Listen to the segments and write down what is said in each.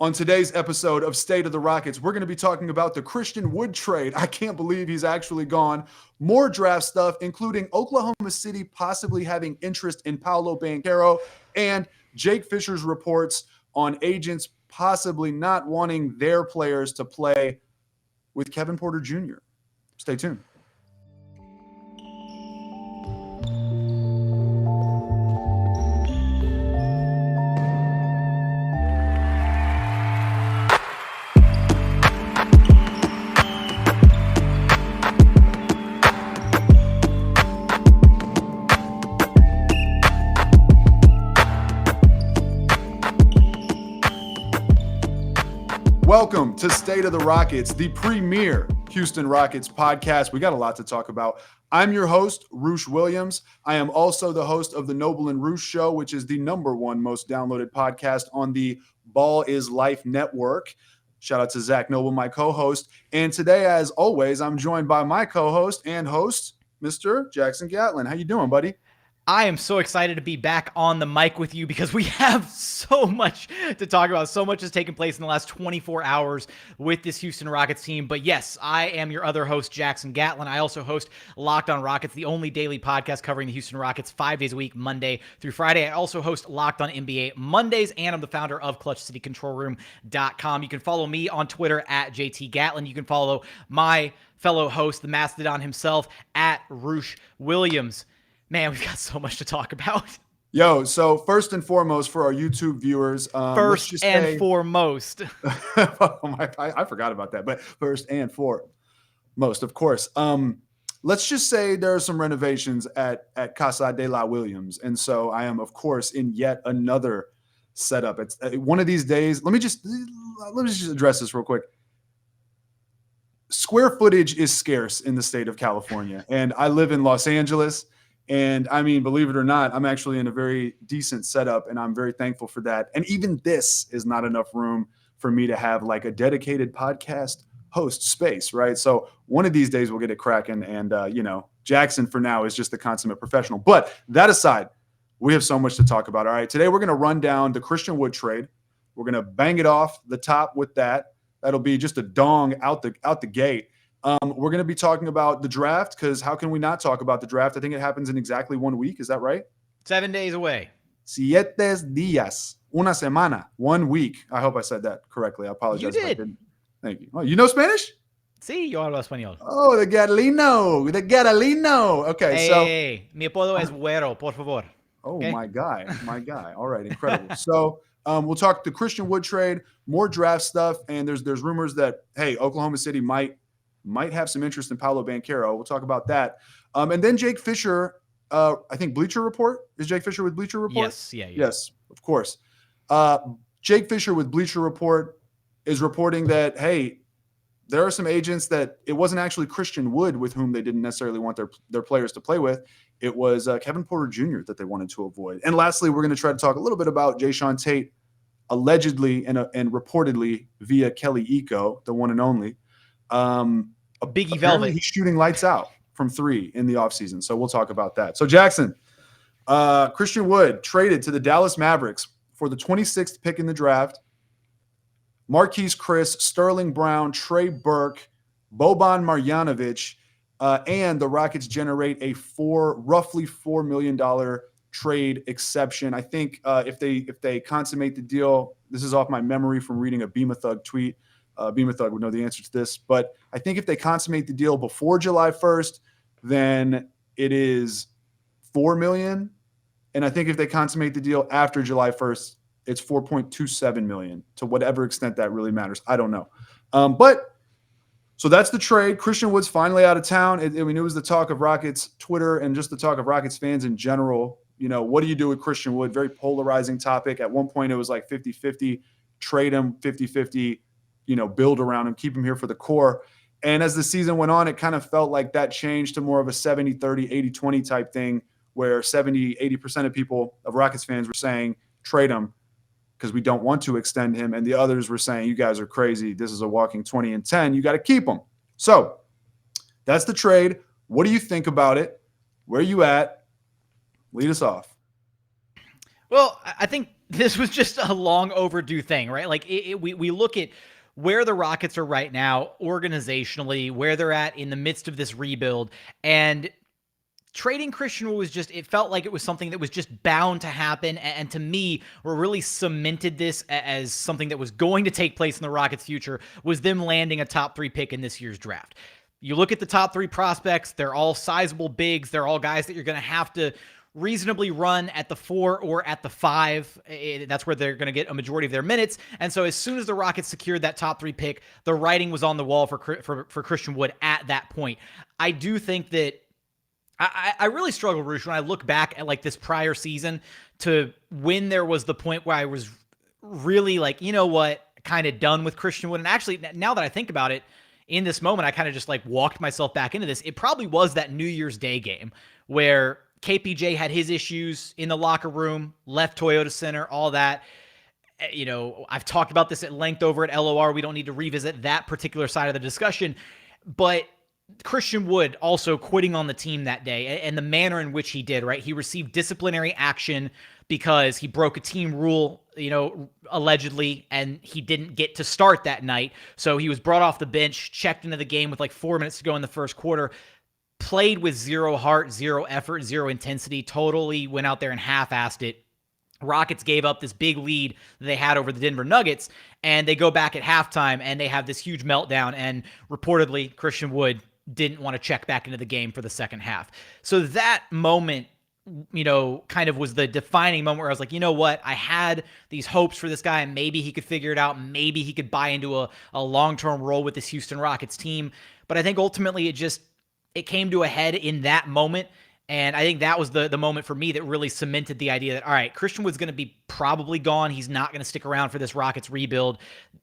On today's episode of State of the Rockets, we're going to be talking about the Christian Wood trade. I can't believe he's actually gone. More draft stuff, including Oklahoma City possibly having interest in Paolo Banchero, and Jake Fisher's reports on agents possibly not wanting their players to play with Kevin Porter Jr. Stay tuned. Welcome to State of the Rockets, the premier Houston Rockets podcast. We got a lot to talk about. I'm your host, Roosh Williams. I am also the host of the Noble and Roosh Show, which is the #1 most downloaded podcast on the Ball is Life network. Shout out to Zach Noble, my co-host. And today, as always, I'm joined by my co-host and host, Mr. Jackson Gatlin. How you doing, buddy? I am so excited to be back on the mic with you because we have so much to talk about. So much has taken place in the last 24 hours with this Houston Rockets team. But yes, I am your other host, Jackson Gatlin. I also host Locked on Rockets, the only daily podcast covering the Houston Rockets 5 days a week, Monday through Friday. I also host Locked on NBA Mondays, and I'm the founder of ClutchCityControlRoom.com. You can follow me on Twitter at JT Gatlin. You can follow my fellow host, the Mastodon himself, at Roosh Williams. Man, we've got so much to talk about. Yo, so first and foremost for our YouTube viewers. Foremost. I forgot about that, but first and foremost, of course. Let's just say there are some renovations at Casa de la Williams. And so I am, of course, in yet another setup. It's one of these days. Let me just address this real quick. Square footage is scarce in the state of California, and I live in Los Angeles. And I mean, believe it or not, I'm actually in a very decent setup, and I'm very thankful for that. And even this is not enough room for me to have like a dedicated podcast host space, right? So one of these days we'll get it cracking. And, Jackson for now is just the consummate professional. But that aside, we have so much to talk about. All right, today we're going to run down the Christian Wood trade. We're going to bang it off the top with that. That'll be just a dong out the gate. We're going to be talking about the draft because how can we not talk about the draft? I think it happens in exactly 1 week. Is that right? 7 days away. 7 días. Una semana. 1 week. I hope I said that correctly. I apologize. You did. If I didn't. Thank you. Oh, you know Spanish? Sí, yo hablo español. Oh, the Gatlino. Okay, hey, mi apodo es Güero, por favor. Oh, okay? my guy. All right, incredible. So we'll talk the Christian Wood trade, more draft stuff, and there's rumors that, hey, Oklahoma City might have some interest in Paolo Banchero. We'll talk about that. And then Jake Fisher, I think Bleacher Report. Is Jake Fisher with Bleacher Report? Yes. Yeah. Yes, of course. Jake Fisher with Bleacher Report is reporting that, hey, there are some agents that it wasn't actually Christian Wood with whom they didn't necessarily want their players to play with. It was Kevin Porter Jr. that they wanted to avoid. And lastly, we're going to try to talk a little bit about Jae'Sean Tate, allegedly and reportedly via Kelly Eco, the one and only. A Biggie Velvet. He's shooting lights out from 3 in the offseason. So we'll talk about that. So Jackson, Christian Wood traded to the Dallas Mavericks for the 26th pick in the draft. Marquise Chris, Sterling Brown, Trey Burke, Boban Marjanovic, and the Rockets generate a roughly $4 million trade exception. I think if they consummate the deal, this is off my memory from reading a Beema Thug tweet. Beema Thug would know the answer to this, but I think if they consummate the deal before July 1st, then it is $4 million. And I think if they consummate the deal after July 1st, it's $4.27 million, to whatever extent that really matters. I don't know. So that's the trade. Christian Wood's finally out of town. It was the talk of Rockets Twitter and just the talk of Rockets fans in general. What do you do with Christian Wood? Very polarizing topic. At one point, it was like 50-50, trade him, 50-50, build around him, keep him here for the core. And as the season went on, it kind of felt like that changed to more of a 70-30, 80-20 type thing where 70-80% of Rockets fans were saying, trade him because we don't want to extend him. And the others were saying, you guys are crazy. This is a walking 20 and 10. You got to keep him. So that's the trade. What do you think about it? Where are you at? Lead us off. Well, I think this was just a long overdue thing, right? Like we look at where the Rockets are right now organizationally, where they're at in the midst of this rebuild, and trading Christian Wood was just, it felt like it was something that was just bound to happen. And to me, what really cemented this as something that was going to take place in the Rockets' future was them landing a top 3 pick in this year's draft. You look at the top 3 prospects, they're all sizable bigs. They're all guys that you're going to have to reasonably run at the 4 or at the 5. That's where they're going to get a majority of their minutes. And so as soon as the Rockets secured that top 3 pick, the writing was on the wall for Christian Wood at that point. I do think that I really struggle, Roosh, when I look back at like this prior season to when there was the point where I was really like, you know what, kind of done with Christian Wood. And actually, now that I think about it, in this moment, I kind of just like walked myself back into this. It probably was that New Year's Day game where KPJ had his issues in the locker room, left Toyota Center, all that. You know, I've talked about this at length over at LOR. We don't need to revisit that particular side of the discussion, but Christian Wood also quitting on the team that day and the manner in which he did, right? He received disciplinary action because he broke a team rule, you know, allegedly, and he didn't get to start that night. So he was brought off the bench, checked into the game with like 4 minutes to go in the first quarter, played with zero heart, zero effort, zero intensity, totally went out there and half-assed it. Rockets gave up this big lead that they had over the Denver Nuggets, and they go back at halftime and they have this huge meltdown, and reportedly Christian Wood didn't want to check back into the game for the second half. So that moment, you know, kind of was the defining moment where I was like, you know what? I had these hopes for this guy, and maybe he could figure it out. Maybe he could buy into a long-term role with this Houston Rockets team. But I think ultimately it came to a head in that moment. And I think that was the moment for me that really cemented the idea that, all right, Christian Wood's going to be probably gone. He's not going to stick around for this Rockets rebuild.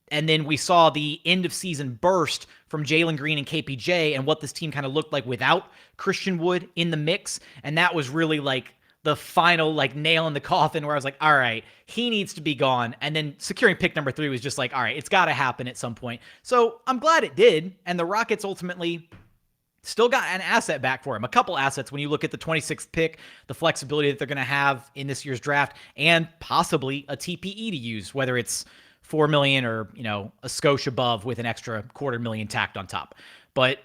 And then we saw the end of season burst from Jalen Green and KPJ and what this team kind of looked like without Christian Wood in the mix. And that was really like the final like nail in the coffin where I was like, all right, he needs to be gone. And then securing pick number 3 was just like, all right, it's got to happen at some point. So I'm glad it did. And the Rockets ultimately still got an asset back for him. A couple assets when you look at the 26th pick, the flexibility that they're going to have in this year's draft, and possibly a TPE to use, whether it's $4 million or, you know, a skosh above with an extra $250,000 tacked on top. But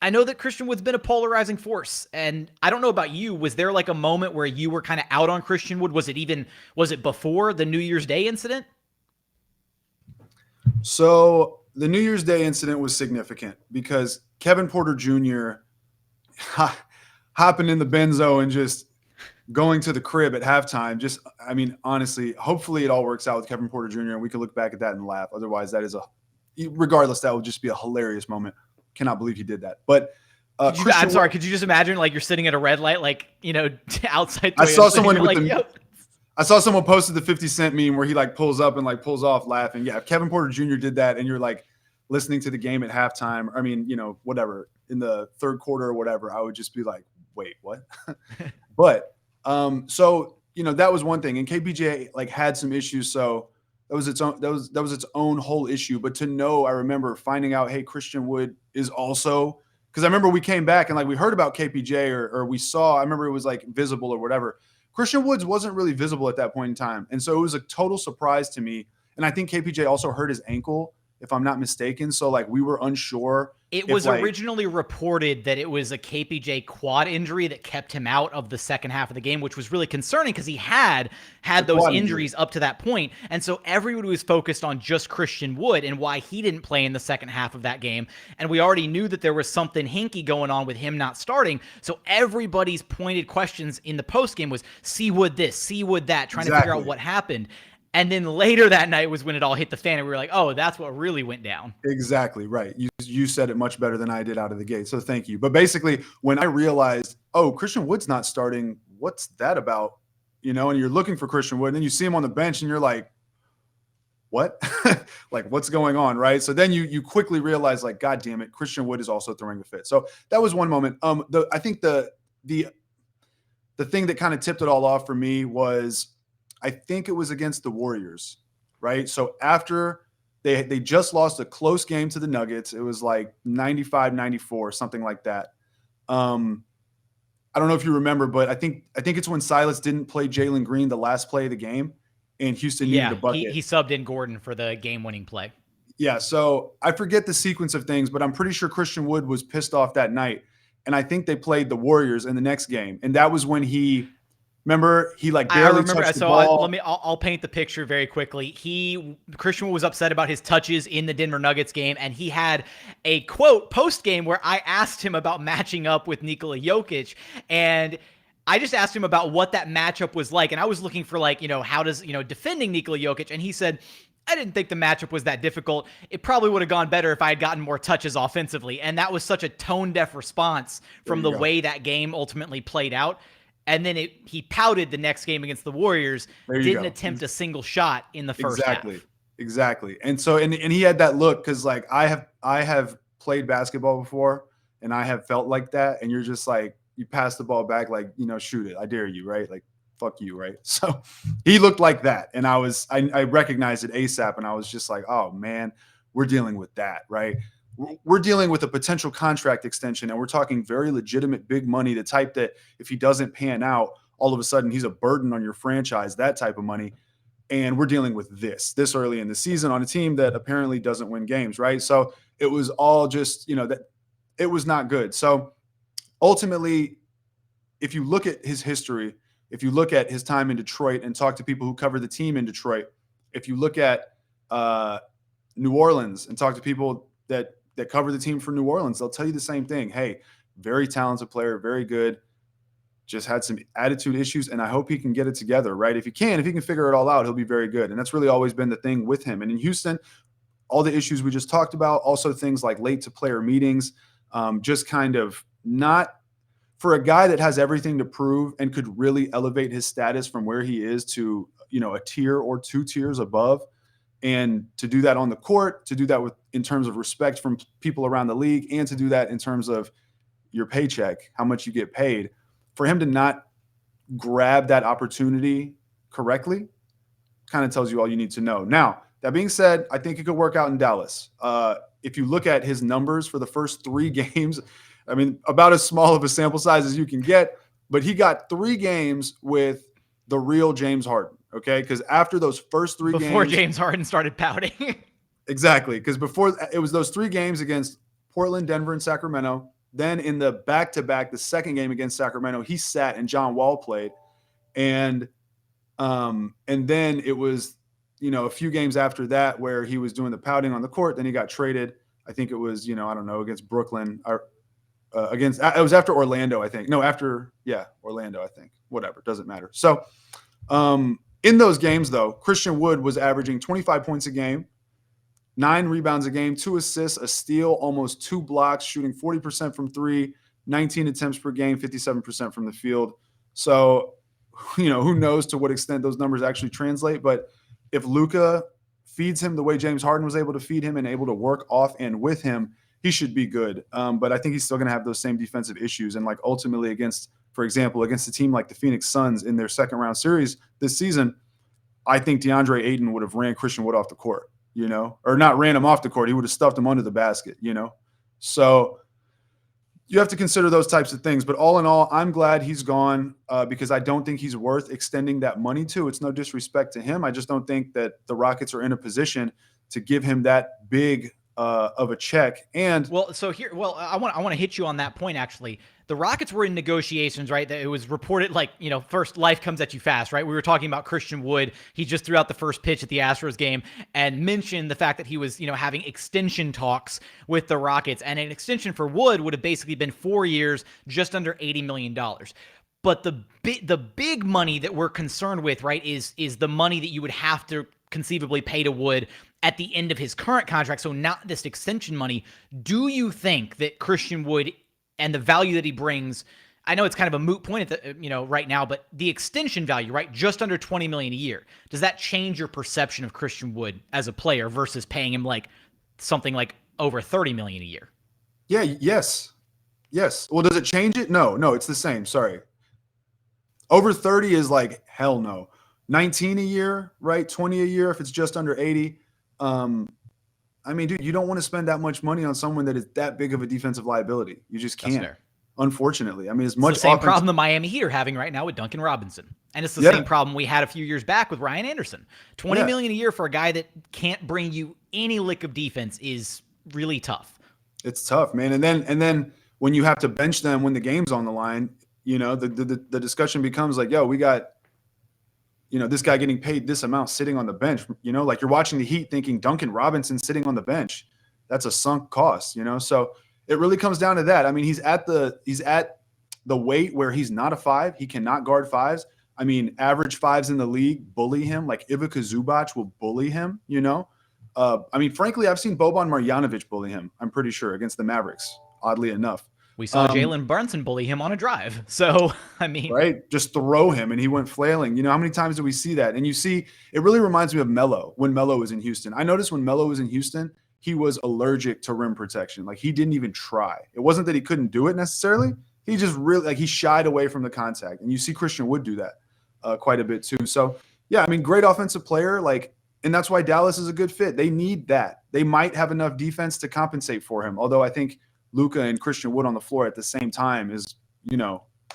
I know that Christian Wood's been a polarizing force, and I don't know about you. Was there like a moment where you were kind of out on Christian Wood? Was it before the New Year's Day incident? So the New Year's Day incident was significant because Kevin Porter Jr. hopping in the benzo and just going to the crib at halftime. Just, I mean, honestly, hopefully it all works out with Kevin Porter Jr. and we can look back at that and laugh. Otherwise, regardless, that would just be a hilarious moment. Cannot believe he did that. But I'm sorry. Could you just imagine like you're sitting at a red light, like, you know, outside? I saw someone I saw someone posted the 50 Cent meme where he like pulls up and like pulls off laughing. Yeah, if Kevin Porter Jr. did that and you're like listening to the game at halftime, I mean, you know, whatever, in the third quarter or whatever, I would just be like, wait, what? But so, you know, that was one thing. And KPJ like had some issues. So that was its own whole issue. But to know, I remember finding out, hey, Christian Wood is also, because I remember we came back and like we heard about KPJ or we saw, I remember it was like visible or whatever. Christian Woods wasn't really visible at that point in time. And so it was a total surprise to me. And I think KPJ also hurt his ankle, if I'm not mistaken. So like we were unsure. It was originally reported that it was a KPJ quad injury that kept him out of the second half of the game, which was really concerning because he had those injuries up to that point. And so everyone was focused on just Christian Wood and why he didn't play in the second half of that game. And we already knew that there was something hinky going on with him not starting. So everybody's pointed questions in the postgame was, see Wood this, see Wood that, trying to figure out what happened. And then later that night was when it all hit the fan and we were like, oh, that's what really went down. Exactly. Right. You said it much better than I did out of the gate. So thank you. But basically when I realized, oh, Christian Wood's not starting, what's that about? You know, and you're looking for Christian Wood and then you see him on the bench and you're like, what? Like what's going on? Right. So then you quickly realize like, God damn it, Christian Wood is also throwing a fit. So that was one moment. I think the thing that kind of tipped it all off for me was, I think it was against the Warriors, right? So after they just lost a close game to the Nuggets, it was like 95-94, something like that. I don't know if you remember, but I think it's when Silas didn't play Jalen Green the last play of the game, and Houston needed a bucket. He subbed in Gordon for the game-winning play. Yeah, so I forget the sequence of things, but I'm pretty sure Christian Wood was pissed off that night. And I think they played the Warriors in the next game. And that was when remember, he like barely touched the ball. I'll paint the picture very quickly. Christian Wood was upset about his touches in the Denver Nuggets game, and he had a quote post-game where I asked him about matching up with Nikola Jokic, and I just asked him about what that matchup was like. And I was looking for how does, defending Nikola Jokic, and he said, I didn't think the matchup was that difficult. It probably would have gone better if I had gotten more touches offensively. And that was such a tone-deaf response from the way that game ultimately played out. And then he pouted the next game against the Warriors, didn't attempt a single shot in the first half. Exactly. And so, and he had that look because like I have played basketball before and I have felt like that. And you're just like, you pass the ball back, like, shoot it. I dare you, right? Like, fuck you, right? So he looked like that. And I recognized it ASAP. And I was just like, oh man, we're dealing with that, right? We're dealing with a potential contract extension, and we're talking very legitimate big money, the type that if he doesn't pan out, all of a sudden he's a burden on your franchise, that type of money. And we're dealing with this early in the season on a team that apparently doesn't win games, right? So it was all just, that it was not good. So ultimately, if you look at his history, if you look at his time in Detroit and talk to people who cover the team in Detroit, if you look at New Orleans and talk to people that cover the team for New Orleans, they'll tell you the same thing. Hey, very talented player, very good, just had some attitude issues, and I hope he can get it together, right? If he can figure it all out, he'll be very good. And that's really always been the thing with him. And in Houston, all the issues we just talked about, also things like late to player meetings, just kind of not – for a guy that has everything to prove and could really elevate his status from where he is to, a tier or 2 tiers above, and to do that on the court, to do that in terms of respect from people around the league, and to do that in terms of your paycheck, how much you get paid, for him to not grab that opportunity correctly kind of tells you all you need to know. Now, that being said, I think it could work out in Dallas. If you look at his numbers for the first 3 games, I mean, about as small of a sample size as you can get, but he got 3 games with the real James Harden, okay? Because after those first 3 games... Before James Harden started pouting. Exactly, because before it was those 3 games against Portland, Denver, and Sacramento. Then in the back-to-back, the second game against Sacramento, he sat and John Wall played. And then it was, a few games after that where he was doing the pouting on the court. Then he got traded. I think it was, I don't know, against Brooklyn or it was after Orlando, I think. No, Orlando, I think. Whatever, doesn't matter. So in those games, though, Christian Wood was averaging 25 points a game, 9 rebounds a game, 2 assists, a steal, almost 2 blocks, shooting 40% from 3, 19 attempts per game, 57% from the field. So, who knows to what extent those numbers actually translate. But if Luka feeds him the way James Harden was able to feed him and able to work off and with him, he should be good. But I think he's still going to have those same defensive issues. And ultimately for example, against a team like the Phoenix Suns in their second round series this season, I think DeAndre Ayton would have ran Christian Wood off the court, or not ran him off the court. He would have stuffed him under the basket, So you have to consider those types of things. But all in all, I'm glad he's gone because I don't think he's worth extending that money to. It's no disrespect to him. I just don't think that the Rockets are in a position to give him that big of a check. And I want to hit you on that point. Actually, the Rockets were in negotiations, right? That it was reported first life comes at you fast, right? We were talking about Christian Wood. He just threw out the first pitch at the Astros game and mentioned the fact that he was, having extension talks with the Rockets, and an extension for Wood would have basically been 4 years, just under $80 million. But the big money that we're concerned with, right, is the money that you would have to conceivably pay to Wood at the end of his current contract, so not this extension money. Do you think that Christian Wood and the value that he brings, I know it's kind of a moot point at the, right now, but the extension value, right, just under $20 million a year, does that change your perception of Christian Wood as a player versus paying him something like over $30 million a year? Yeah, yes. Well, does it change it? No, it's the same. Sorry. Over 30 is hell no. 19 a year, right? 20 a year if it's just under 80. I mean, dude, you don't want to spend that much money on someone that is that big of a defensive liability. You just can't. unfortunately. I mean, as It's the much same offense, problem the Miami Heat are having right now with Duncan Robinson. And it's the yeah, same problem we had a few years back with Ryan Anderson. $20 yeah, million a year for a guy that can't bring you any lick of defense is really tough. it's tough, man. And then when you have to bench them when the game's on the line, the discussion becomes like, yo, we got, this guy getting paid this amount sitting on the bench. Like you're watching the Heat thinking Duncan Robinson sitting on the bench, that's a sunk cost. So it really comes down to that. I mean, he's at the weight where he's not a five. He cannot guard fives. I mean, average fives in the league bully him. Like Ivica Zubac will bully him. I mean, frankly, I've seen Boban Marjanovic bully him. I'm pretty sure against the Mavericks. Oddly enough, We saw Jalen Brunson bully him on a drive. So, I mean, right, just throw him and he went flailing. How many times do we see that? And you see, it really reminds me of Melo when Melo was in Houston. I noticed when Melo was in Houston, he was allergic to rim protection. Like he didn't even try. It wasn't that he couldn't do it necessarily. He just really he shied away from the contact. And you see Christian Wood do that quite a bit too. So yeah, I mean, great offensive player. And that's why Dallas is a good fit. They need that. They might have enough defense to compensate for him. Although I think Luka and Christian Wood on the floor at the same time is,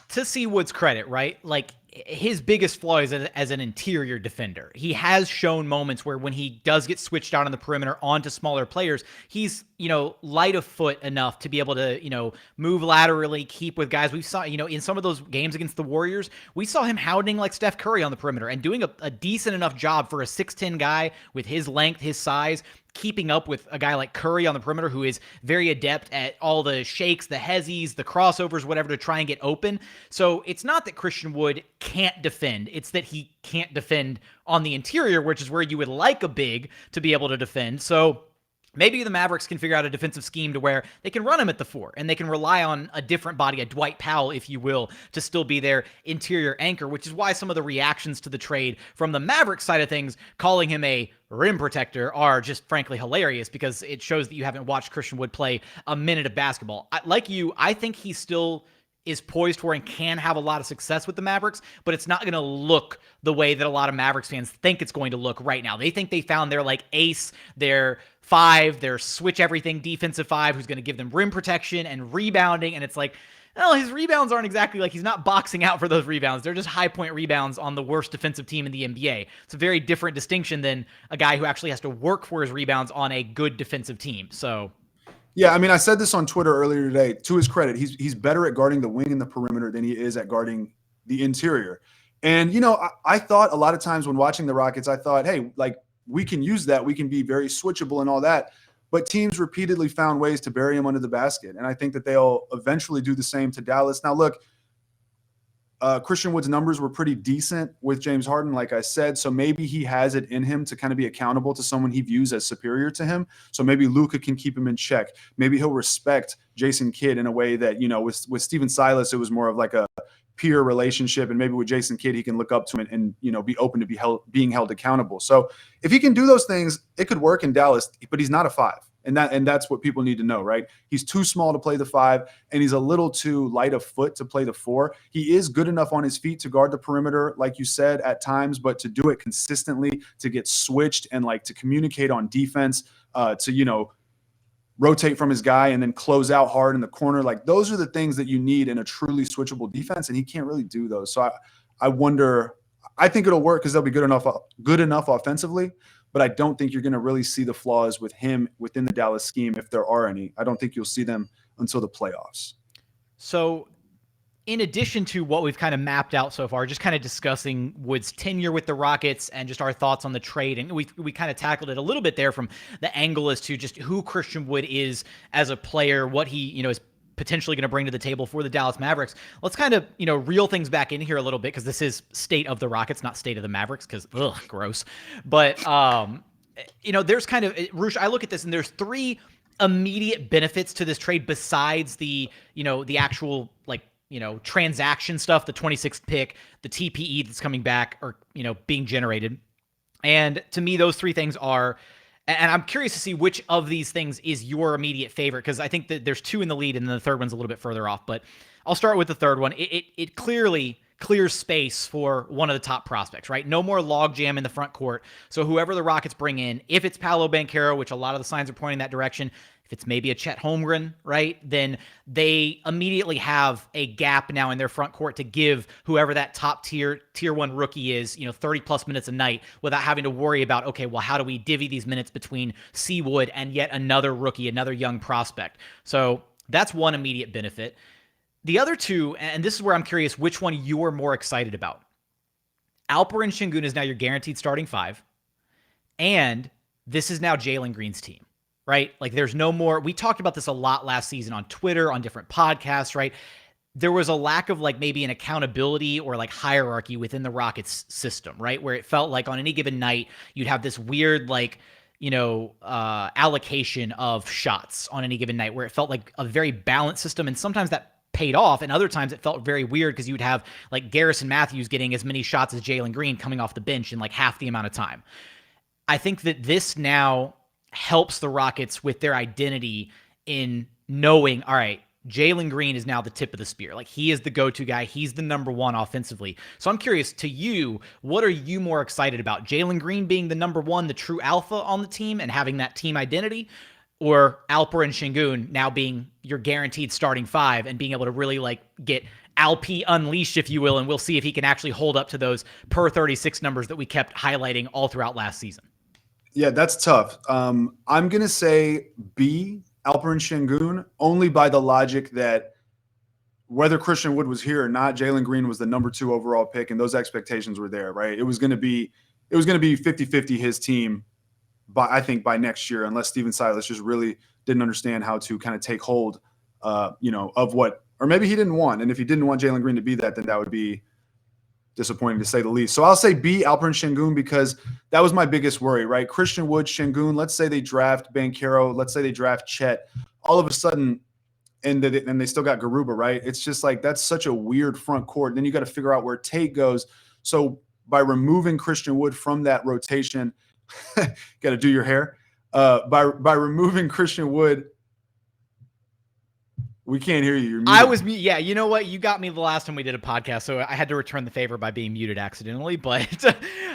to see Wood's credit, right? Like his biggest flaw is as an interior defender. He has shown moments where when he does get switched out on the perimeter onto smaller players, he's, light of foot enough to be able to, move laterally, keep with guys. We saw, in some of those games against the Warriors, we saw him hounding like Steph Curry on the perimeter and doing a decent enough job for a 6'10" guy with his length, his size, keeping up with a guy like Curry on the perimeter who is very adept at all the shakes, the hezzies, the crossovers, whatever, to try and get open. So it's not that Christian Wood can't defend. It's that he can't defend on the interior, which is where you would like a big to be able to defend. So maybe the Mavericks can figure out a defensive scheme to where they can run him at the four and they can rely on a different body, a Dwight Powell, if you will, to still be their interior anchor, which is why some of the reactions to the trade from the Mavericks side of things, calling him a rim protector, are just frankly hilarious because it shows that you haven't watched Christian Wood play a minute of basketball. Like you, I think he still is poised for and can have a lot of success with the Mavericks, but it's not going to look the way that a lot of Mavericks fans think it's going to look right now. They think they found their ace, their five, their switch everything defensive five, who's going to give them rim protection and rebounding. And it's like, well, his rebounds aren't exactly he's not boxing out for those rebounds. They're just high point rebounds on the worst defensive team in the NBA. It's a very different distinction than a guy who actually has to work for his rebounds on a good defensive team. So yeah, I mean, I said this on Twitter earlier today. To his credit, he's better at guarding the wing and the perimeter than he is at guarding the interior. And, I thought a lot of times when watching the Rockets, I thought, hey, we can use that. We can be very switchable and all that. But teams repeatedly found ways to bury him under the basket. And I think that they'll eventually do the same to Dallas. Now, look, Christian Wood's numbers were pretty decent with James Harden, like I said. So maybe he has it in him to kind of be accountable to someone he views as superior to him. So maybe Luka can keep him in check. Maybe he'll respect Jason Kidd in a way that, with Steven Silas, it was more of like a peer relationship. And maybe with Jason Kidd, he can look up to him and be open to being held accountable. So if he can do those things, it could work in Dallas, but he's not a five. And that's what people need to know, right? He's too small to play the five, and he's a little too light of foot to play the four. He is good enough on his feet to guard the perimeter, like you said, at times, but to do it consistently, to get switched and to communicate on defense, to rotate from his guy and then close out hard in the corner. Those are the things that you need in a truly switchable defense, and he can't really do those. So I wonder. I think it'll work because they'll be good enough offensively. But I don't think you're going to really see the flaws with him within the Dallas scheme, if there are any. I don't think you'll see them until the playoffs. So in addition to what we've kind of mapped out so far, just kind of discussing Wood's tenure with the Rockets and just our thoughts on the trade, and we kind of tackled it a little bit there from the angle as to just who Christian Wood is as a player, what he is potentially going to bring to the table for the Dallas Mavericks. Let's kind of, reel things back in here a little bit, because this is state of the Rockets, not state of the Mavericks, because, gross. But, there's kind of, Roosh, I look at this and there's three immediate benefits to this trade besides the, the actual, transaction stuff, the 26th pick, the TPE that's coming back or, being generated. And to me, those three things are, and I'm curious to see which of these things is your immediate favorite, because I think that there's two in the lead and then the third one's a little bit further off. But I'll start with the third one. It clearly clears space for one of the top prospects, right? No more logjam in the front court. So whoever the Rockets bring in, if it's Paolo Banchero, which a lot of the signs are pointing that direction, if it's maybe a Chet Holmgren, right, then they immediately have a gap now in their front court to give whoever that top tier 1 rookie is, 30 plus minutes a night without having to worry about, okay, well, how do we divvy these minutes between Seawood and yet another rookie, another young prospect? So that's one immediate benefit. The other two, and this is where I'm curious which one you are more excited about. Alperen Şengün is now your guaranteed starting 5, and this is now Jalen Green's team, right? Like there's no more. We talked about this a lot last season on Twitter, on different podcasts, right? There was a lack of like maybe an accountability or like hierarchy within the Rockets system, right? Where it felt like on any given night, you'd have this weird like, allocation of shots on any given night where it felt like a very balanced system. And sometimes that paid off, and other times it felt very weird because you would have like Garrison Matthews getting as many shots as Jalen Green coming off the bench in like half the amount of time. I think that this now helps the Rockets with their identity in knowing, all right, Jalen Green is now the tip of the spear. Like he is the go-to guy. He's the number one offensively. So I'm curious to you, what are you more excited about? Jalen Green being the number one, the true alpha on the team and having that team identity, or Alperen Şengün now being your guaranteed starting 5 and being able to really like get Alp unleashed, if you will, and we'll see if he can actually hold up to those per 36 numbers that we kept highlighting all throughout last season. Yeah, that's tough. I'm going to say B, Alperen Şengün, only by the logic that whether Christian Wood was here or not, Jalen Green was the number 2 overall pick, and those expectations were there, right? It was going to be 50-50 his team, I think by next year, unless Steven Silas just really didn't understand how to kind of take hold, of what, or maybe he didn't want. And if he didn't want Jalen Green to be that, then that would be disappointing to say the least. So I'll say B, Alperen Şengün, because that was my biggest worry, right? Christian Wood, Şengün, let's say they draft Banchero, let's say they draft Chet, all of a sudden, and they still got Garuba, right? It's just like, that's such a weird front court. Then you got to figure out where Tate goes. So by removing Christian Wood from that rotation, got to do your hair. By removing Christian Wood, we can't hear you. You're muted. Yeah. You know what? You got me the last time we did a podcast, so I had to return the favor by being muted accidentally. But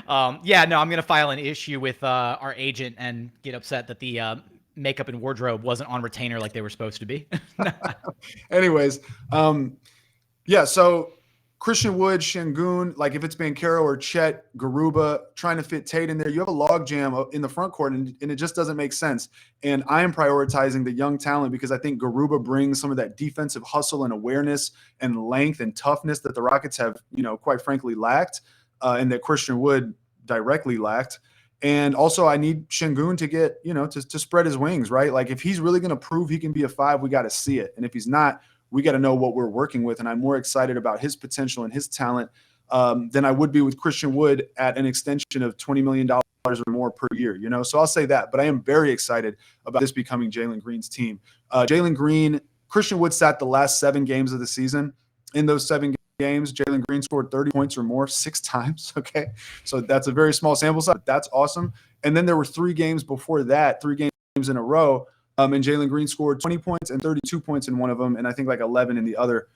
I'm going to file an issue with our agent and get upset that the makeup and wardrobe wasn't on retainer like they were supposed to be. Anyways, so Christian Wood, Şengün, like if it's Banchero or Chet, Garuba, trying to fit Tate in there, you have a log jam in the front court, and it just doesn't make sense. And I am prioritizing the young talent because I think Garuba brings some of that defensive hustle and awareness and length and toughness that the Rockets have, quite frankly lacked, and that Christian Wood directly lacked. And also I need Şengün to get, to spread his wings, right? Like if he's really going to prove he can be a 5, we got to see it. And if he's not, we got to know what we're working with. And I'm more excited about his potential and his talent than I would be with Christian Wood at an extension of $20 million or more per year, So I'll say that, but I am very excited about this becoming Jalen Green's team. Jalen Green, Christian Wood sat the last 7 games of the season. In those 7 games, Jalen Green scored 30 points or more 6 times. Okay. So that's a very small sample size. That's awesome. And then there were 3 games before that, 3 games in a row. And Jalen Green scored 20 points and 32 points in one of them, and I think like 11 in the other.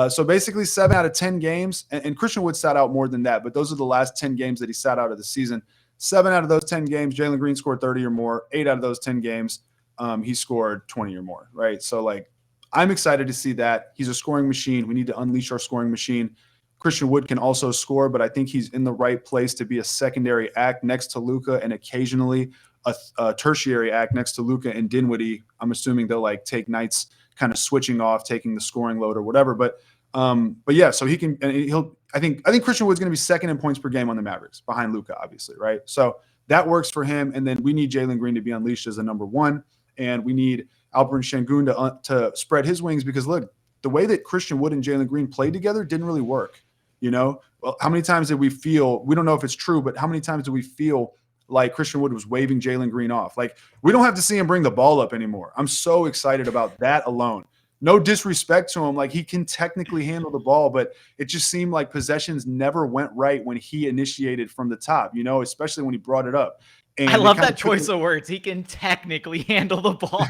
So basically 7 out of 10 games, and Christian Wood sat out more than that, but those are the last 10 games that he sat out of the season. 7 out of those 10 games, Jalen Green scored 30 or more. 8 out of those 10 games, he scored 20 or more, right? So like I'm excited to see that. He's a scoring machine. We need to unleash our scoring machine. Christian Wood can also score, but I think he's in the right place to be a secondary act next to Luka and occasionally a tertiary act next to Luka and Dinwiddie. I'm assuming they'll like take nights kind of switching off, taking the scoring load or whatever. But yeah, so he can, and I think Christian Wood's going to be second in points per game on the Mavericks behind Luka, obviously, right? So that works for him. And then we need Jalen Green to be unleashed as a number 1, and we need Alperen Şengün to spread his wings, because look, the way that Christian Wood and Jalen Green played together didn't really work. Well, how many times did we feel, we don't know if it's true, but how many times do we feel like Christian Wood was waving Jalen Green off? Like, we don't have to see him bring the ball up anymore. I'm so excited about that alone. No disrespect to him. Like, he can technically handle the ball, but it just seemed like possessions never went right when he initiated from the top, especially when he brought it up. And I love that choice of words. He can technically handle the ball.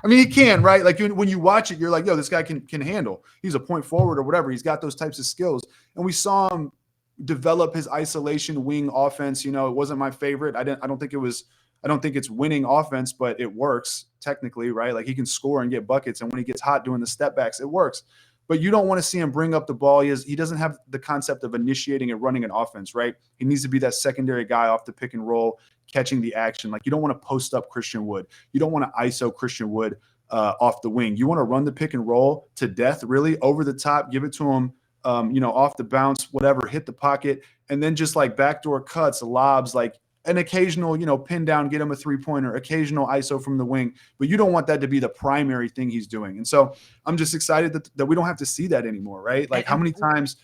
I mean, he can, right? Like when you watch it, you're like, yo, this guy can handle. He's a point forward or whatever. He's got those types of skills. And we saw him develop his isolation wing offense. You know, it wasn't my favorite. I don't think it's winning offense, but it works technically, right? Like he can score and get buckets. And when he gets hot doing the step backs, it works. But you don't want to see him bring up the ball. He doesn't have the concept of initiating and running an offense, right? He needs to be that secondary guy off the pick and roll, catching the action. Like you don't want to post up Christian Wood. You don't want to ISO Christian Wood off the wing. You want to run the pick and roll to death, really over the top, give it to him, off the bounce, whatever, hit the pocket, and then just like backdoor cuts, lobs, like an occasional, pin down, get him a 3-pointer, occasional ISO from the wing, but you don't want that to be the primary thing he's doing. And so I'm just excited that we don't have to see that anymore, right? Like how many times?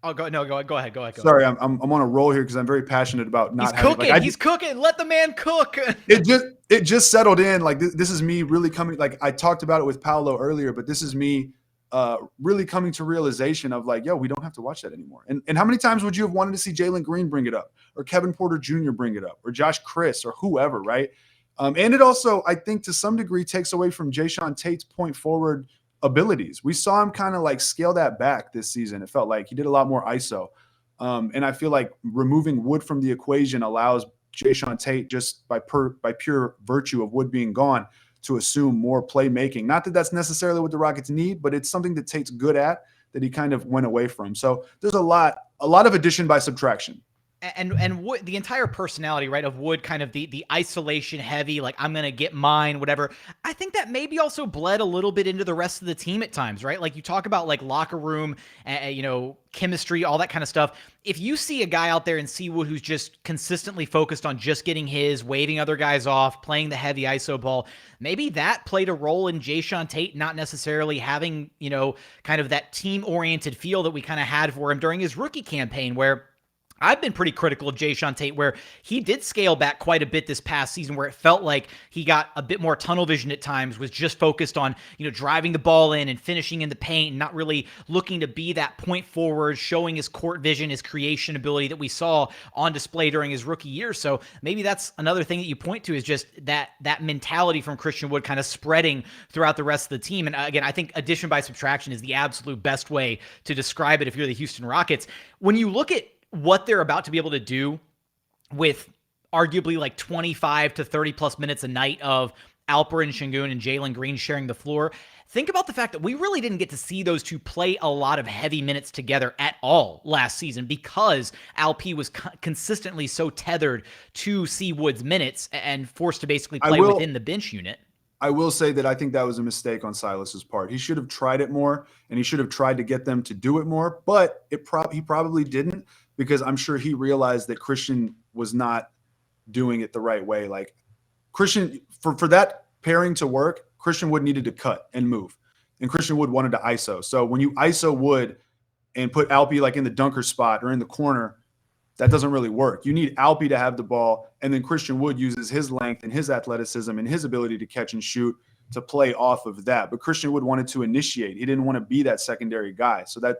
Oh, go ahead. Sorry, I'm on a roll here because I'm very passionate about not he's having. Cooking. Like, he's cooking. Let the man cook. It just settled in. Like this is me really coming. Like I talked about it with Paolo earlier, but this is me really coming to realization of like, yo, we don't have to watch that anymore. And how many times would you have wanted to see Jalen Green bring it up, or Kevin Porter Jr. bring it up, or Josh Chris, or whoever, right? And it also, I think, to some degree, takes away from Jae'Sean Tate's point forward abilities. We saw him kind of like scale that back this season. It felt like he did a lot more ISO. And I feel like removing Wood from the equation allows Jae'Sean Tate, just by pure virtue of Wood being gone, to assume more playmaking. Not that that's necessarily what the Rockets need, but it's something that Tate's good at that he kind of went away from. So there's a lot of addition by subtraction. And Wood, the entire personality, right, of Wood, kind of the isolation heavy, like I'm gonna get mine, whatever. I think that maybe also bled a little bit into the rest of the team at times, right? Like you talk about like locker room, chemistry, all that kind of stuff. If you see a guy out there in Wood who's just consistently focused on just getting his, waving other guys off, playing the heavy ISO ball, maybe that played a role in Jae'Sean Tate not necessarily having, kind of that team-oriented feel that we kind of had for him during his rookie campaign, where I've been pretty critical of Jae'Sean Tate, where he did scale back quite a bit this past season, where it felt like he got a bit more tunnel vision at times, was just focused on, driving the ball in and finishing in the paint, and not really looking to be that point forward, showing his court vision, his creation ability that we saw on display during his rookie year. So maybe that's another thing that you point to, is just that mentality from Christian Wood kind of spreading throughout the rest of the team. And again, I think addition by subtraction is the absolute best way to describe it if you're the Houston Rockets. When you look at what they're about to be able to do with arguably like 25 to 30 plus minutes a night of Alperen Sengun and Jalen Green sharing the floor, think about the fact that we really didn't get to see those two play a lot of heavy minutes together at all last season, because Alp was consistently so tethered to Wood's minutes and forced to basically play within the bench unit. I will say that I think that was a mistake on Silas's part. He should have tried it more, and he should have tried to get them to do it more, but he probably didn't, because I'm sure he realized that Christian was not doing it the right way. Like Christian, for that pairing to work, Christian Wood needed to cut and move, and Christian Wood wanted to ISO. So when you ISO Wood and put Alpi like in the dunker spot or in the corner, that doesn't really work. You need Alpi to have the ball, and then Christian Wood uses his length and his athleticism and his ability to catch and shoot to play off of that. But Christian Wood wanted to initiate. He didn't want to be that secondary guy. So that,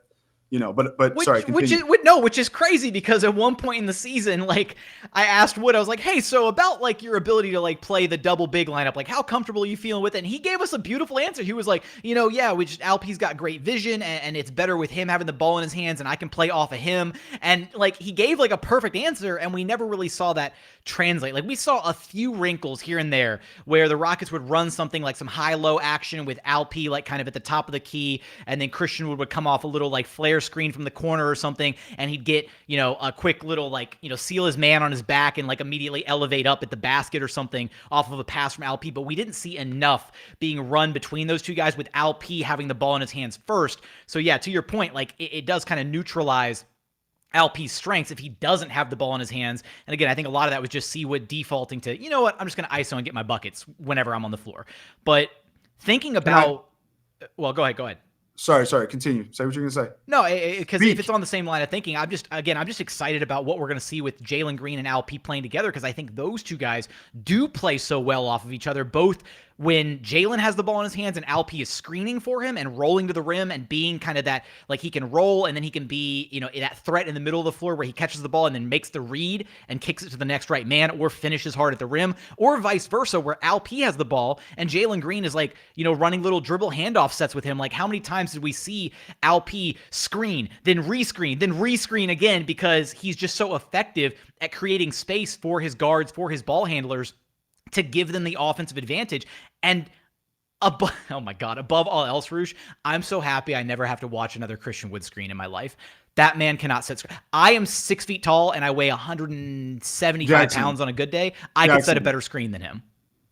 sorry, continue. Which is crazy, because at one point in the season, like I asked Wood, I was like, hey, so about like your ability to like play the double big lineup, like how comfortable are you feeling with it? And he gave us a beautiful answer. He was like, Alp's got great vision, and it's better with him having the ball in his hands, and I can play off of him. And like he gave like a perfect answer, and we never really saw that translate. Like we saw a few wrinkles here and there where the Rockets would run something like some high-low action with Alp like kind of at the top of the key, and then Christian Wood would come off a little like flare screen from the corner or something, and he'd get a quick little like seal his man on his back and like immediately elevate up at the basket or something off of a pass from Alp. But we didn't see enough being run between those two guys, with Alp having the ball in his hands first. So yeah, to your point, like it does kind of neutralize Alp's strengths if he doesn't have the ball in his hands. And again, I think a lot of that was just Wood defaulting to, I'm just going to ISO and get my buckets whenever I'm on the floor. But thinking about, well, go ahead. Sorry. Continue. Say what you're going to say. No, because if it's on the same line of thinking, I'm just excited about what we're going to see with Jalen Green and Alp playing together, because I think those two guys do play so well off of each other, both when Jalen has the ball in his hands and Alp is screening for him and rolling to the rim and being kind of that, like he can roll and then he can be, that threat in the middle of the floor where he catches the ball and then makes the read and kicks it to the next right man or finishes hard at the rim, or vice versa where Alp has the ball and Jalen Green is like, running little dribble handoff sets with him. Like how many times did we see Alp screen, then rescreen again, because he's just so effective at creating space for his guards, for his ball handlers, to give them the offensive advantage. And oh my God, above all else, Roosh, I'm so happy I never have to watch another Christian Wood screen in my life. That man cannot set screen. I am 6 feet tall and I weigh 175 pounds on a good day. I could set a better screen than him.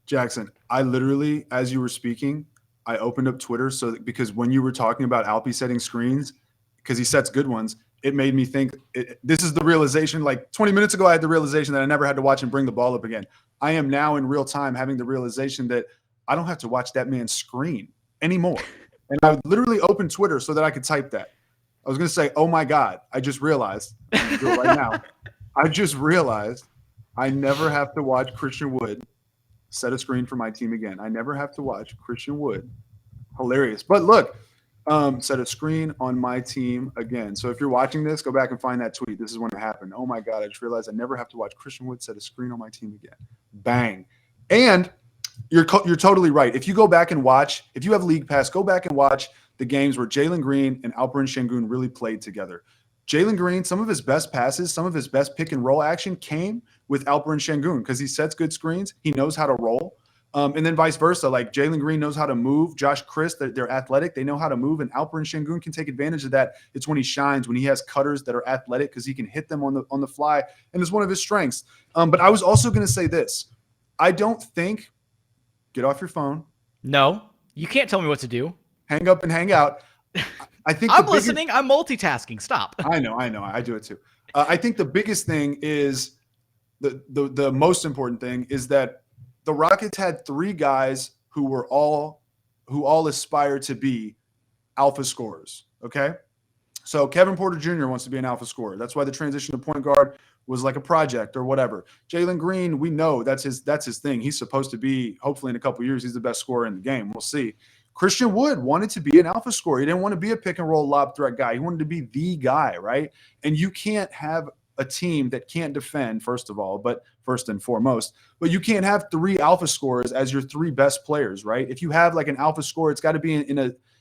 Jackson, I literally, as you were speaking, I opened up Twitter because when you were talking about Alpi setting screens, because he sets good ones, it made me think this is the realization. Like 20 minutes ago, I had the realization that I never had to watch him bring the ball up again. I am now in real time having the realization that I don't have to watch that man screen anymore. And I literally opened Twitter so that I could type that. I was going to say, oh my God, I just realized right now. I just realized I never have to watch Christian Wood set a screen for my team again. I never have to watch Christian Wood. Hilarious. But look, set a screen on my team again. So if you're watching this, go back and find that tweet. This is when it happened. Oh my God, I just realized I never have to watch Christian Wood set a screen on my team again. Bang. And you're totally right. If you go back and watch, if you have League Pass, go back and watch the games where Jalen Green and Alperen Şengün really played together. Jalen Green, some of his best passes, some of his best pick and roll action came with Alperen Şengün because he sets good screens. He knows how to roll. And then vice versa, like Jalen Green knows how to move. Josh Chris, they're athletic. They know how to move. And Alperen Şengün can take advantage of that. It's when he shines, when he has cutters that are athletic because he can hit them on the fly. And it's one of his strengths. But I was also going to say this. I don't think – get off your phone. No, you can't tell me what to do. Hang up and hang out. I think I'm listening. I'm multitasking. Stop. I know. I do it too. I think the biggest thing is the most important thing is that the Rockets had 3 guys who all aspire to be alpha scorers. Okay. So Kevin Porter Jr. wants to be an alpha scorer. That's why the transition to point guard was like a project or whatever. Jalen Green, we know that's his thing. He's supposed to be, hopefully in a couple of years, he's the best scorer in the game. We'll see. Christian Wood wanted to be an alpha scorer. He didn't want to be a pick and roll lob threat guy. He wanted to be the guy, right? And you can't have a team that can't defend, first of all, but first and foremost, but you can't have 3 alpha scorers as your 3 best players, right? If you have like an alpha scorer, it's got to be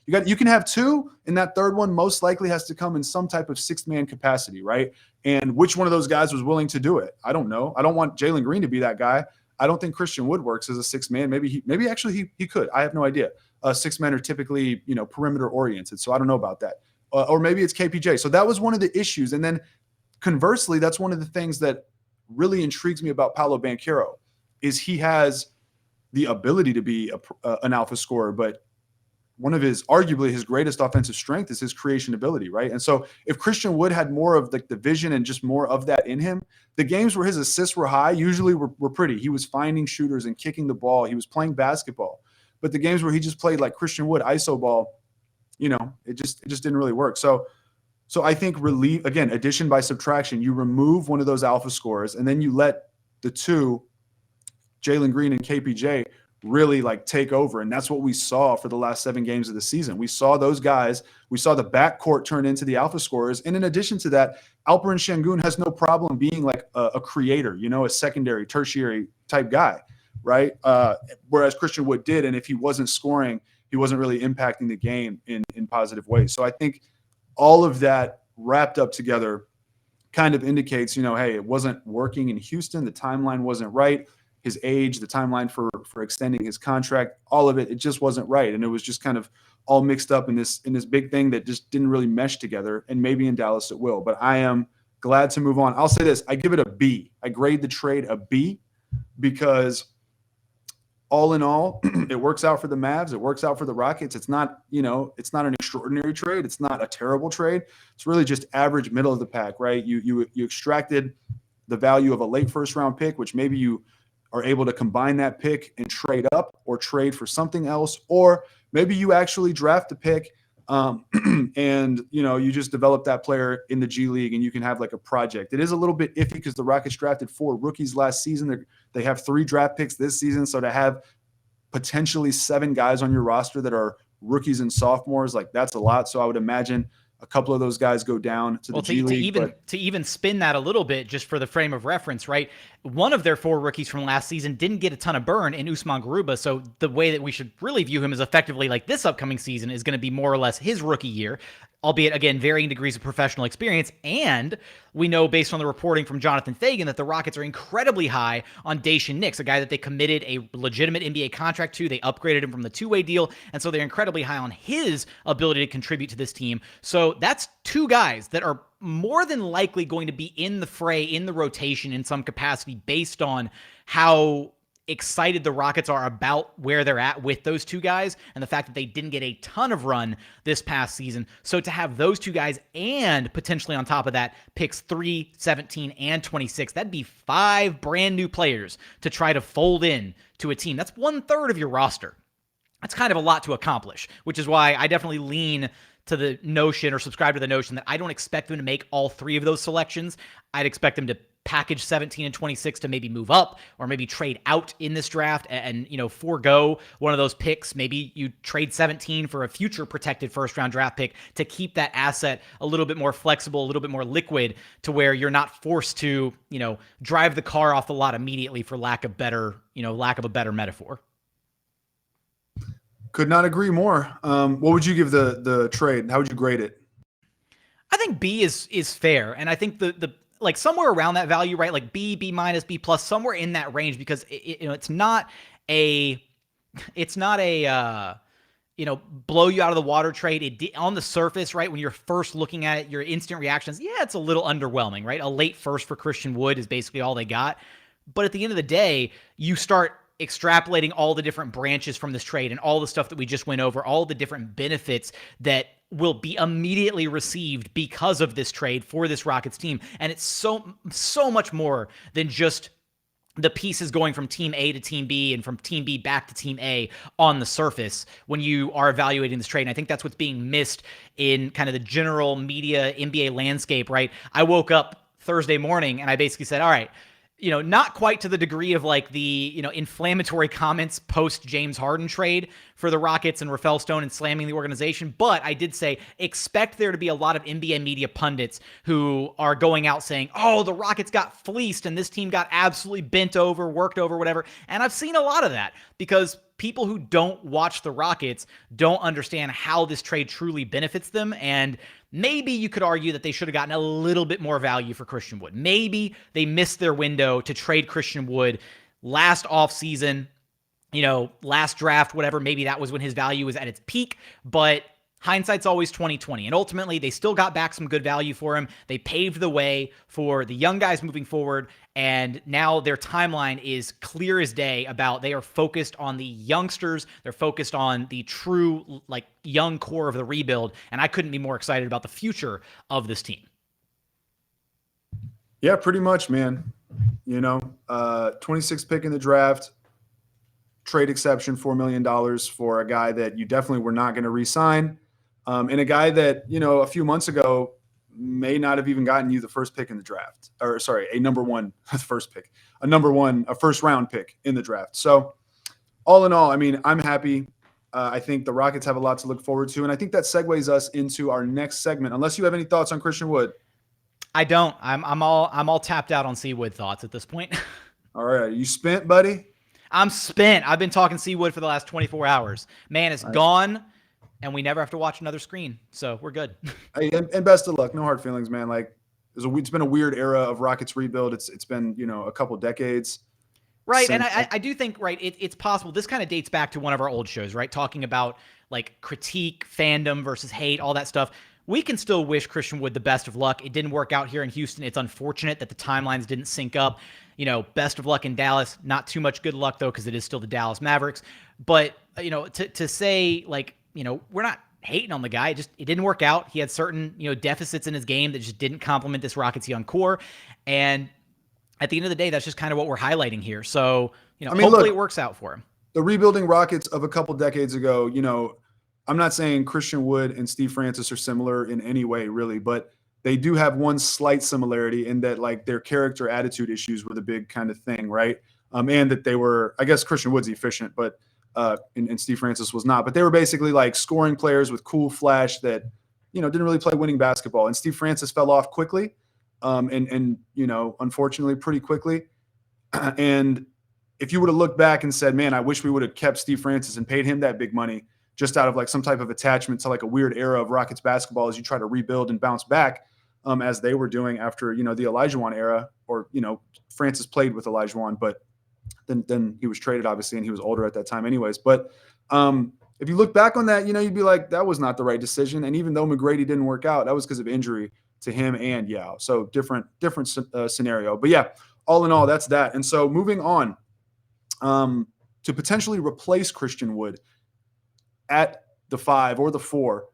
you can have 2, and that third one most likely has to come in some type of 6-man capacity, right? And which one of those guys was willing to do it? I don't know. I don't want Jalen Green to be that guy. I don't think Christian Wood works as a 6-man. Maybe actually he could. I have no idea. 6 men are typically, perimeter oriented. So I don't know about that. Or maybe it's KPJ. So that was one of the issues. And then conversely, that's one of the things that really intrigues me about Paolo Banchero is he has the ability to be an alpha scorer, but one of arguably his greatest offensive strength is his creation ability, right? And so if Christian Wood had more of the vision and just more of that in him, the games where his assists were high usually were pretty. He was finding shooters and kicking the ball. He was playing basketball. But the games where he just played like Christian Wood iso ball, it just didn't really work. So I think addition by subtraction, you remove one of those alpha scorers and then you let the 2, Jalen Green and KPJ, really like take over. And that's what we saw for the last 7 games of the season. We saw those guys. We saw the backcourt turn into the alpha scorers. And in addition to that, Alperen Şengün has no problem being like a creator, a secondary, tertiary type guy, right? Whereas Christian Wood did. And if he wasn't scoring, he wasn't really impacting the game in positive ways. So I think all of that wrapped up together kind of indicates, hey, it wasn't working in Houston. The timeline wasn't right. His age, the timeline for extending his contract, all of it, it just wasn't right. And it was just kind of all mixed up in this big thing that just didn't really mesh together. And maybe in Dallas it will. But I am glad to move on. I'll say this. I give it a B. I grade the trade a B because all in all, it works out for the Mavs. It works out for the Rockets. It's not, it's not an extraordinary trade. It's not a terrible trade. It's really just average, middle of the pack, right? You extracted the value of a late first round pick, which maybe you are able to combine that pick and trade up or trade for something else, or maybe you actually draft a pick and you just develop that player in the G League and you can have like a project. It is a little bit iffy because the Rockets drafted 4 rookies last season. They have 3 draft picks this season, so to have potentially 7 guys on your roster that are rookies and sophomores. Like, that's a lot. So I would imagine a couple of those guys go down to the G League. To even spin that a little bit, just for the frame of reference, right? One of their 4 rookies from last season didn't get a ton of burn in Usman Garuba. So the way that we should really view him is effectively like this upcoming season is going to be more or less his rookie year, albeit, again, varying degrees of professional experience. And we know, based on the reporting from Jonathan Fagan, that the Rockets are incredibly high on Jae'Sean Tate, a guy that they committed a legitimate NBA contract to. They upgraded him from the 2-way deal, and so they're incredibly high on his ability to contribute to this team. So that's 2 guys that are more than likely going to be in the fray, in the rotation in some capacity, based on how excited the Rockets are about where they're at with those 2 guys and the fact that they didn't get a ton of run this past season. So to have those 2 guys and potentially on top of that picks 3, 17, and 26, that'd be 5 brand new players to try to fold in to a team. That's 1/3 of your roster. That's kind of a lot to accomplish, which is why I definitely lean to the notion, or subscribe to the notion, that I don't expect them to make all 3 of those selections. I'd expect them to package 17 and 26 to maybe move up, or maybe trade out in this draft and forego one of those picks. Maybe you trade 17 for a future protected first-round draft pick to keep that asset a little bit more flexible, a little bit more liquid, to where you're not forced to, drive the car off the lot immediately, for lack of a better metaphor. Could not agree more. What would you give the trade? How would you grade it? I think B is fair, and I think the like somewhere around that value, right? Like B, B minus, B plus, somewhere in that range, because it's not a blow you out of the water trade. On the surface, right, when you're first looking at it, your instant reactions, it's a little underwhelming, right? A late first for Christian Wood is basically all they got. But at the end of the day, you start extrapolating all the different branches from this trade and all the stuff that we just went over, all the different benefits that will be immediately received because of this trade for this Rockets team. And it's so much more than just the pieces going from team A to team B and from team B back to team A on the surface when you are evaluating this trade. And I think that's what's being missed in kind of the general media NBA landscape, right? I woke up Thursday morning and I basically said, all right, not quite to the degree of like the, inflammatory comments post James Harden trade for the Rockets and Rafael Stone and slamming the organization. But I did say, expect there to be a lot of NBA media pundits who are going out saying, oh, the Rockets got fleeced and this team got absolutely bent over, worked over, whatever. And I've seen a lot of that, because people who don't watch the Rockets don't understand how this trade truly benefits them. And maybe you could argue that they should have gotten a little bit more value for Christian Wood. Maybe they missed their window to trade Christian Wood last offseason, last draft, whatever. Maybe that was when his value was at its peak, but hindsight's always 20/20. And ultimately, they still got back some good value for him. They paved the way for the young guys moving forward. And now their timeline is clear as day about they are focused on the youngsters. They're focused on the true, young core of the rebuild. And I couldn't be more excited about the future of this team. Yeah, pretty much, man. 26th pick in the draft, trade exception, $4 million for a guy that you definitely were not going to re-sign. And a guy that, a few months ago may not have even gotten you the first pick in the draft, or sorry, a first round pick in the draft. So all in all, I mean, I'm happy. I think the Rockets have a lot to look forward to. And I think that segues us into our next segment, unless you have any thoughts on Christian Wood. I don't. I'm all tapped out on Seawood thoughts at this point. All right. You spent, buddy? I'm spent. I've been talking Seawood for the last 24 hours. Man, it's gone, and we never have to watch another screen. So we're good. Hey, and best of luck. No hard feelings, man. It's been a weird era of Rockets rebuild. It's been, a couple decades. Right. And I do think, right, it's possible. This kind of dates back to one of our old shows, right? Talking about critique, fandom versus hate, all that stuff. We can still wish Christian Wood the best of luck. It didn't work out here in Houston. It's unfortunate that the timelines didn't sync up. Best of luck in Dallas. Not too much good luck, though, because it is still the Dallas Mavericks. But, to say, we're not hating on the guy. It didn't work out. He had certain, deficits in his game that just didn't complement this Rockets young core. And at the end of the day, that's just kind of what we're highlighting here. So, hopefully it works out for him. The rebuilding Rockets of a couple decades ago, I'm not saying Christian Wood and Steve Francis are similar in any way, really, but they do have one slight similarity in that, their character attitude issues were the big kind of thing, right? And that they were, I guess Christian Wood's efficient, but and Steve Francis was not. But they were basically like scoring players with cool flash that, didn't really play winning basketball. And Steve Francis fell off quickly, and unfortunately, pretty quickly. And if you would have looked back and said, man, I wish we would have kept Steve Francis and paid him that big money just out of like some type of attachment to like a weird era of Rockets basketball as you try to rebuild and bounce back, as they were doing after, the Olajuwon era, or, Francis played with Olajuwon, but then he was traded, obviously, and he was older at that time anyways. But if you look back on that, you'd be like, that was not the right decision. And even though McGrady didn't work out, that was because of injury to him and Yao. So different scenario. But yeah, all in all, that's that. And so moving on, to potentially replace Christian Wood at the 5 or the 4,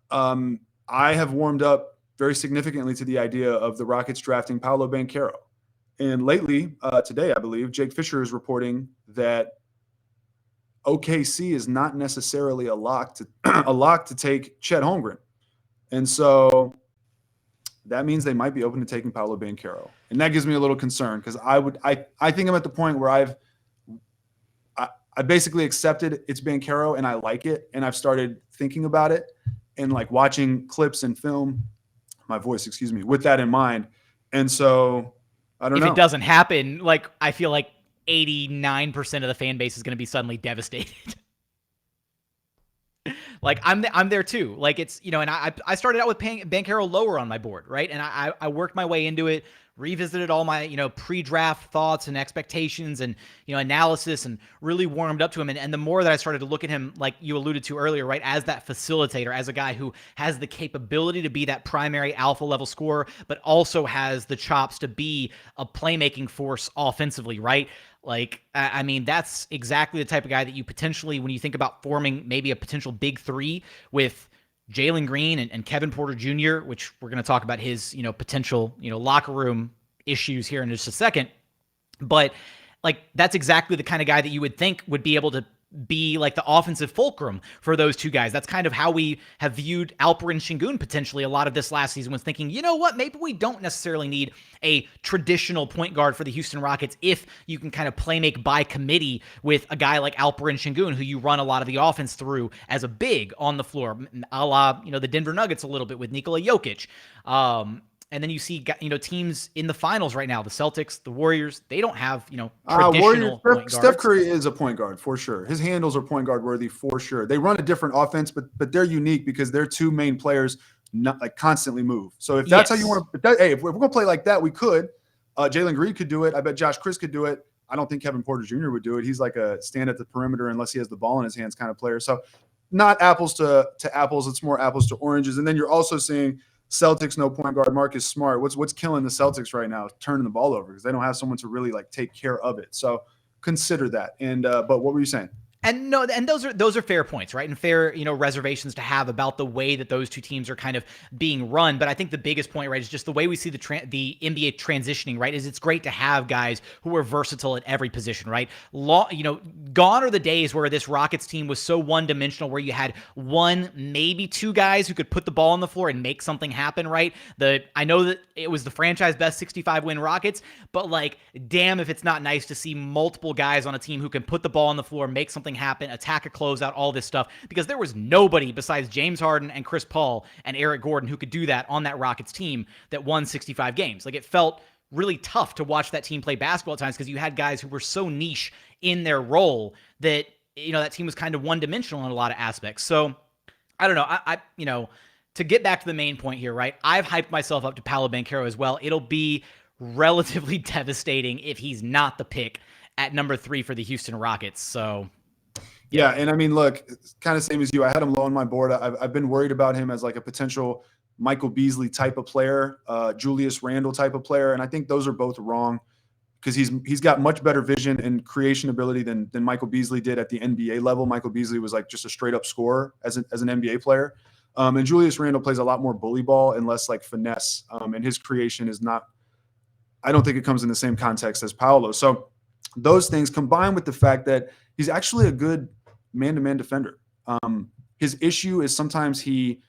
I have warmed up very significantly to the idea of the Rockets drafting Paolo Banchero. And lately, today, I believe, Jake Fisher is reporting that OKC is not necessarily a lock to take Chet Holmgren. And so that means they might be open to taking Paolo Banchero. And that gives me a little concern, because I think I'm at the point where I basically accepted it's Banchero and I like it. And I've started thinking about it and like watching clips and film, with that in mind. And so I don't know. If it doesn't happen, like, I feel like 89% of the fan base is going to be suddenly devastated. Like, I'm there too. Like, it's, and I started out with Banchero lower on my board, right? And I worked my way into it, revisited all my, pre-draft thoughts and expectations and, analysis, and really warmed up to him. And the more that I started to look at him, like you alluded to earlier, right, as that facilitator, as a guy who has the capability to be that primary alpha level scorer, but also has the chops to be a playmaking force offensively, right? Like, I mean, that's exactly the type of guy that you potentially, when you think about forming maybe a potential big 3 with Jalen Green and Kevin Porter Jr., which we're going to talk about his, potential, locker room issues here in just a second. But like, that's exactly the kind of guy that you would think would be able to be like the offensive fulcrum for those two guys. That's kind of how we have viewed Alperen Şengün potentially a lot of this last season, was thinking, you know what, maybe we don't necessarily need a traditional point guard for the Houston Rockets if you can kind of play make by committee with a guy like Alperen Şengün, who you run a lot of the offense through as a big on the floor, a la, the Denver Nuggets a little bit with Nikola Jokic. And then you see, teams in the finals right now, the Celtics, the Warriors, they don't have, traditional point guards. Steph Curry is a point guard for sure. His handles are point guard worthy for sure. They run a different offense, but they're unique because their two main players not like constantly move. So if that's how you want to, if we're going to play like that, we could. Jalen Green could do it. I bet Josh Chris could do it. I don't think Kevin Porter Jr. would do it. He's like a stand at the perimeter unless he has the ball in his hands kind of player. So not apples to apples. It's more apples to oranges. And then you're also seeing Celtics, no point guard, Marcus Smart. What's killing the Celtics right now? Turning the ball over because they don't have someone to really like take care of it. So consider that. And but what were you saying? And no, and those are fair points, right? And fair, reservations to have about the way that those two teams are kind of being run. But I think the biggest point, right, is just the way we see the NBA transitioning, right? Is it's great to have guys who are versatile at every position, right? Gone are the days where this Rockets team was so one-dimensional, where you had one, maybe two guys who could put the ball on the floor and make something happen, right? I know that it was the franchise best 65-win Rockets, but like, damn if it's not nice to see multiple guys on a team who can put the ball on the floor, make something happen, attack a closeout, all this stuff, because there was nobody besides James Harden and Chris Paul and Eric Gordon who could do that on that Rockets team that won 65 games. Like, it felt really tough to watch that team play basketball at times because you had guys who were so niche in their role that, that team was kind of one-dimensional in a lot of aspects. So I don't know. I to get back to the main point here, right? I've hyped myself up to Paolo Banchero as well. It'll be relatively devastating if he's not the pick at number 3 for the Houston Rockets. So yeah, and I mean, look, it's kind of same as you. I had him low on my board. I've been worried about him as like a potential Michael Beasley type of player, Julius Randle type of player, and I think those are both wrong because he's got much better vision and creation ability than Michael Beasley did at the NBA level. Michael Beasley was like just a straight up scorer as an NBA player, and Julius Randle plays a lot more bully ball and less like finesse, and his creation is not. I don't think it comes in the same context as Paolo. So those things combined with the fact that he's actually a good man-to-man defender. His issue is sometimes he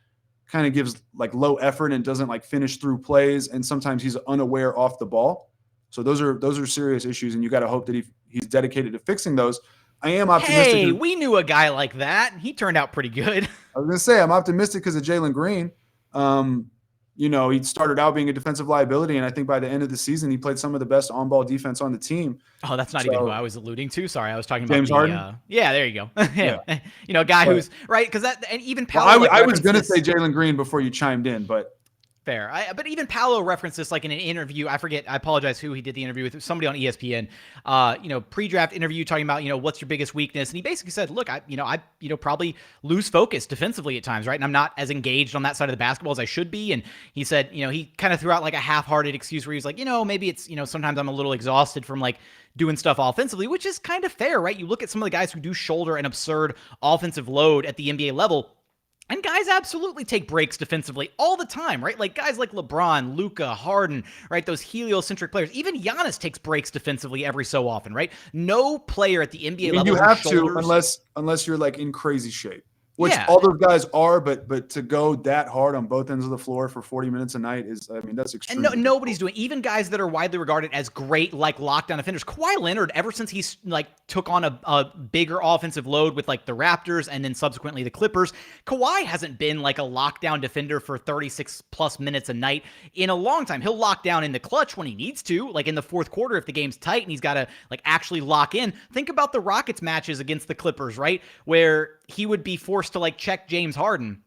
kind of gives like low effort and doesn't like finish through plays, and sometimes he's unaware off the ball. So those are serious issues, and you got to hope that he's dedicated to fixing those. I am optimistic. Hey, we knew a guy like that. He turned out pretty good. I was going to say, I'm optimistic because of Jalen Green. He started out being a defensive liability, and I think by the end of the season, he played some of the best on-ball defense on the team. Oh, that's not even who I was alluding to. Sorry, I was talking about James Harden. Yeah, there you go. Yeah. A guy who's right because and even Paolo. Well, I was going to say Jalen Green before you chimed in, but. Fair. But even Paolo referenced this like in an interview. I forget. I apologize who he did the interview with. Somebody on ESPN. Pre-draft interview talking about what's your biggest weakness, and he basically said, "Look, I probably lose focus defensively at times, right? And I'm not as engaged on that side of the basketball as I should be." And he said, he kind of threw out like a half-hearted excuse where he was like, maybe it's sometimes I'm a little exhausted from like doing stuff offensively, which is kind of fair, right? You look at some of the guys who do shoulder an absurd offensive load at the NBA level. And guys absolutely take breaks defensively all the time, right? Like guys like LeBron, Luka, Harden, right? Those heliocentric players. Even Giannis takes breaks defensively every so often, right? No player at the NBA level. You have to, unless you're like in crazy shape. Which all those guys are, but to go that hard on both ends of the floor for 40 minutes a night that's extreme. And nobody's doing, even guys that are widely regarded as great, like lockdown defenders. Kawhi Leonard, ever since he's like took on a bigger offensive load with like the Raptors and then subsequently the Clippers, Kawhi hasn't been like a lockdown defender for 36 plus minutes a night in a long time. He'll lock down in the clutch when he needs to, like in the fourth quarter if the game's tight and he's got to like actually lock in. Think about the Rockets matches against the Clippers, right? Where he would be forced to like check James Harden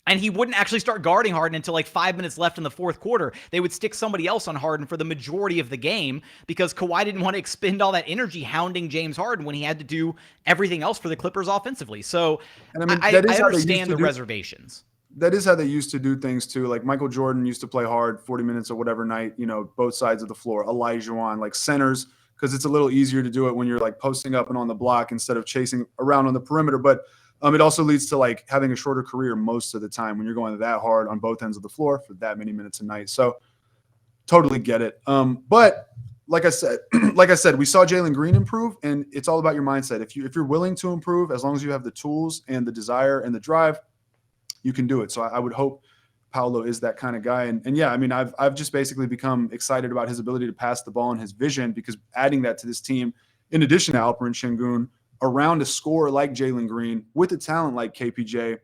and he wouldn't actually start guarding Harden until like 5 minutes left in the fourth quarter. They would stick somebody else on Harden for the majority of the game because Kawhi didn't want to expend all that energy hounding James Harden when he had to do everything else for the Clippers offensively. So I understand the reservations. That is how they used to do things too. Like Michael Jordan used to play hard 40 minutes or whatever night, both sides of the floor. Olajuwon, like centers, because it's a little easier to do it when you're like posting up and on the block instead of chasing around on the perimeter. But it also leads to like having a shorter career most of the time when you're going that hard on both ends of the floor for that many minutes a night. So totally get it. But like I said, we saw Jalen Green improve, and it's all about your mindset. If you're willing to improve, as long as you have the tools and the desire and the drive, you can do it. So I would hope Paolo is that kind of guy. And yeah, I've just basically become excited about his ability to pass the ball and his vision, because adding that to this team, in addition to Alperen Şengün, around a scorer like Jalen Green with a talent like KPJ,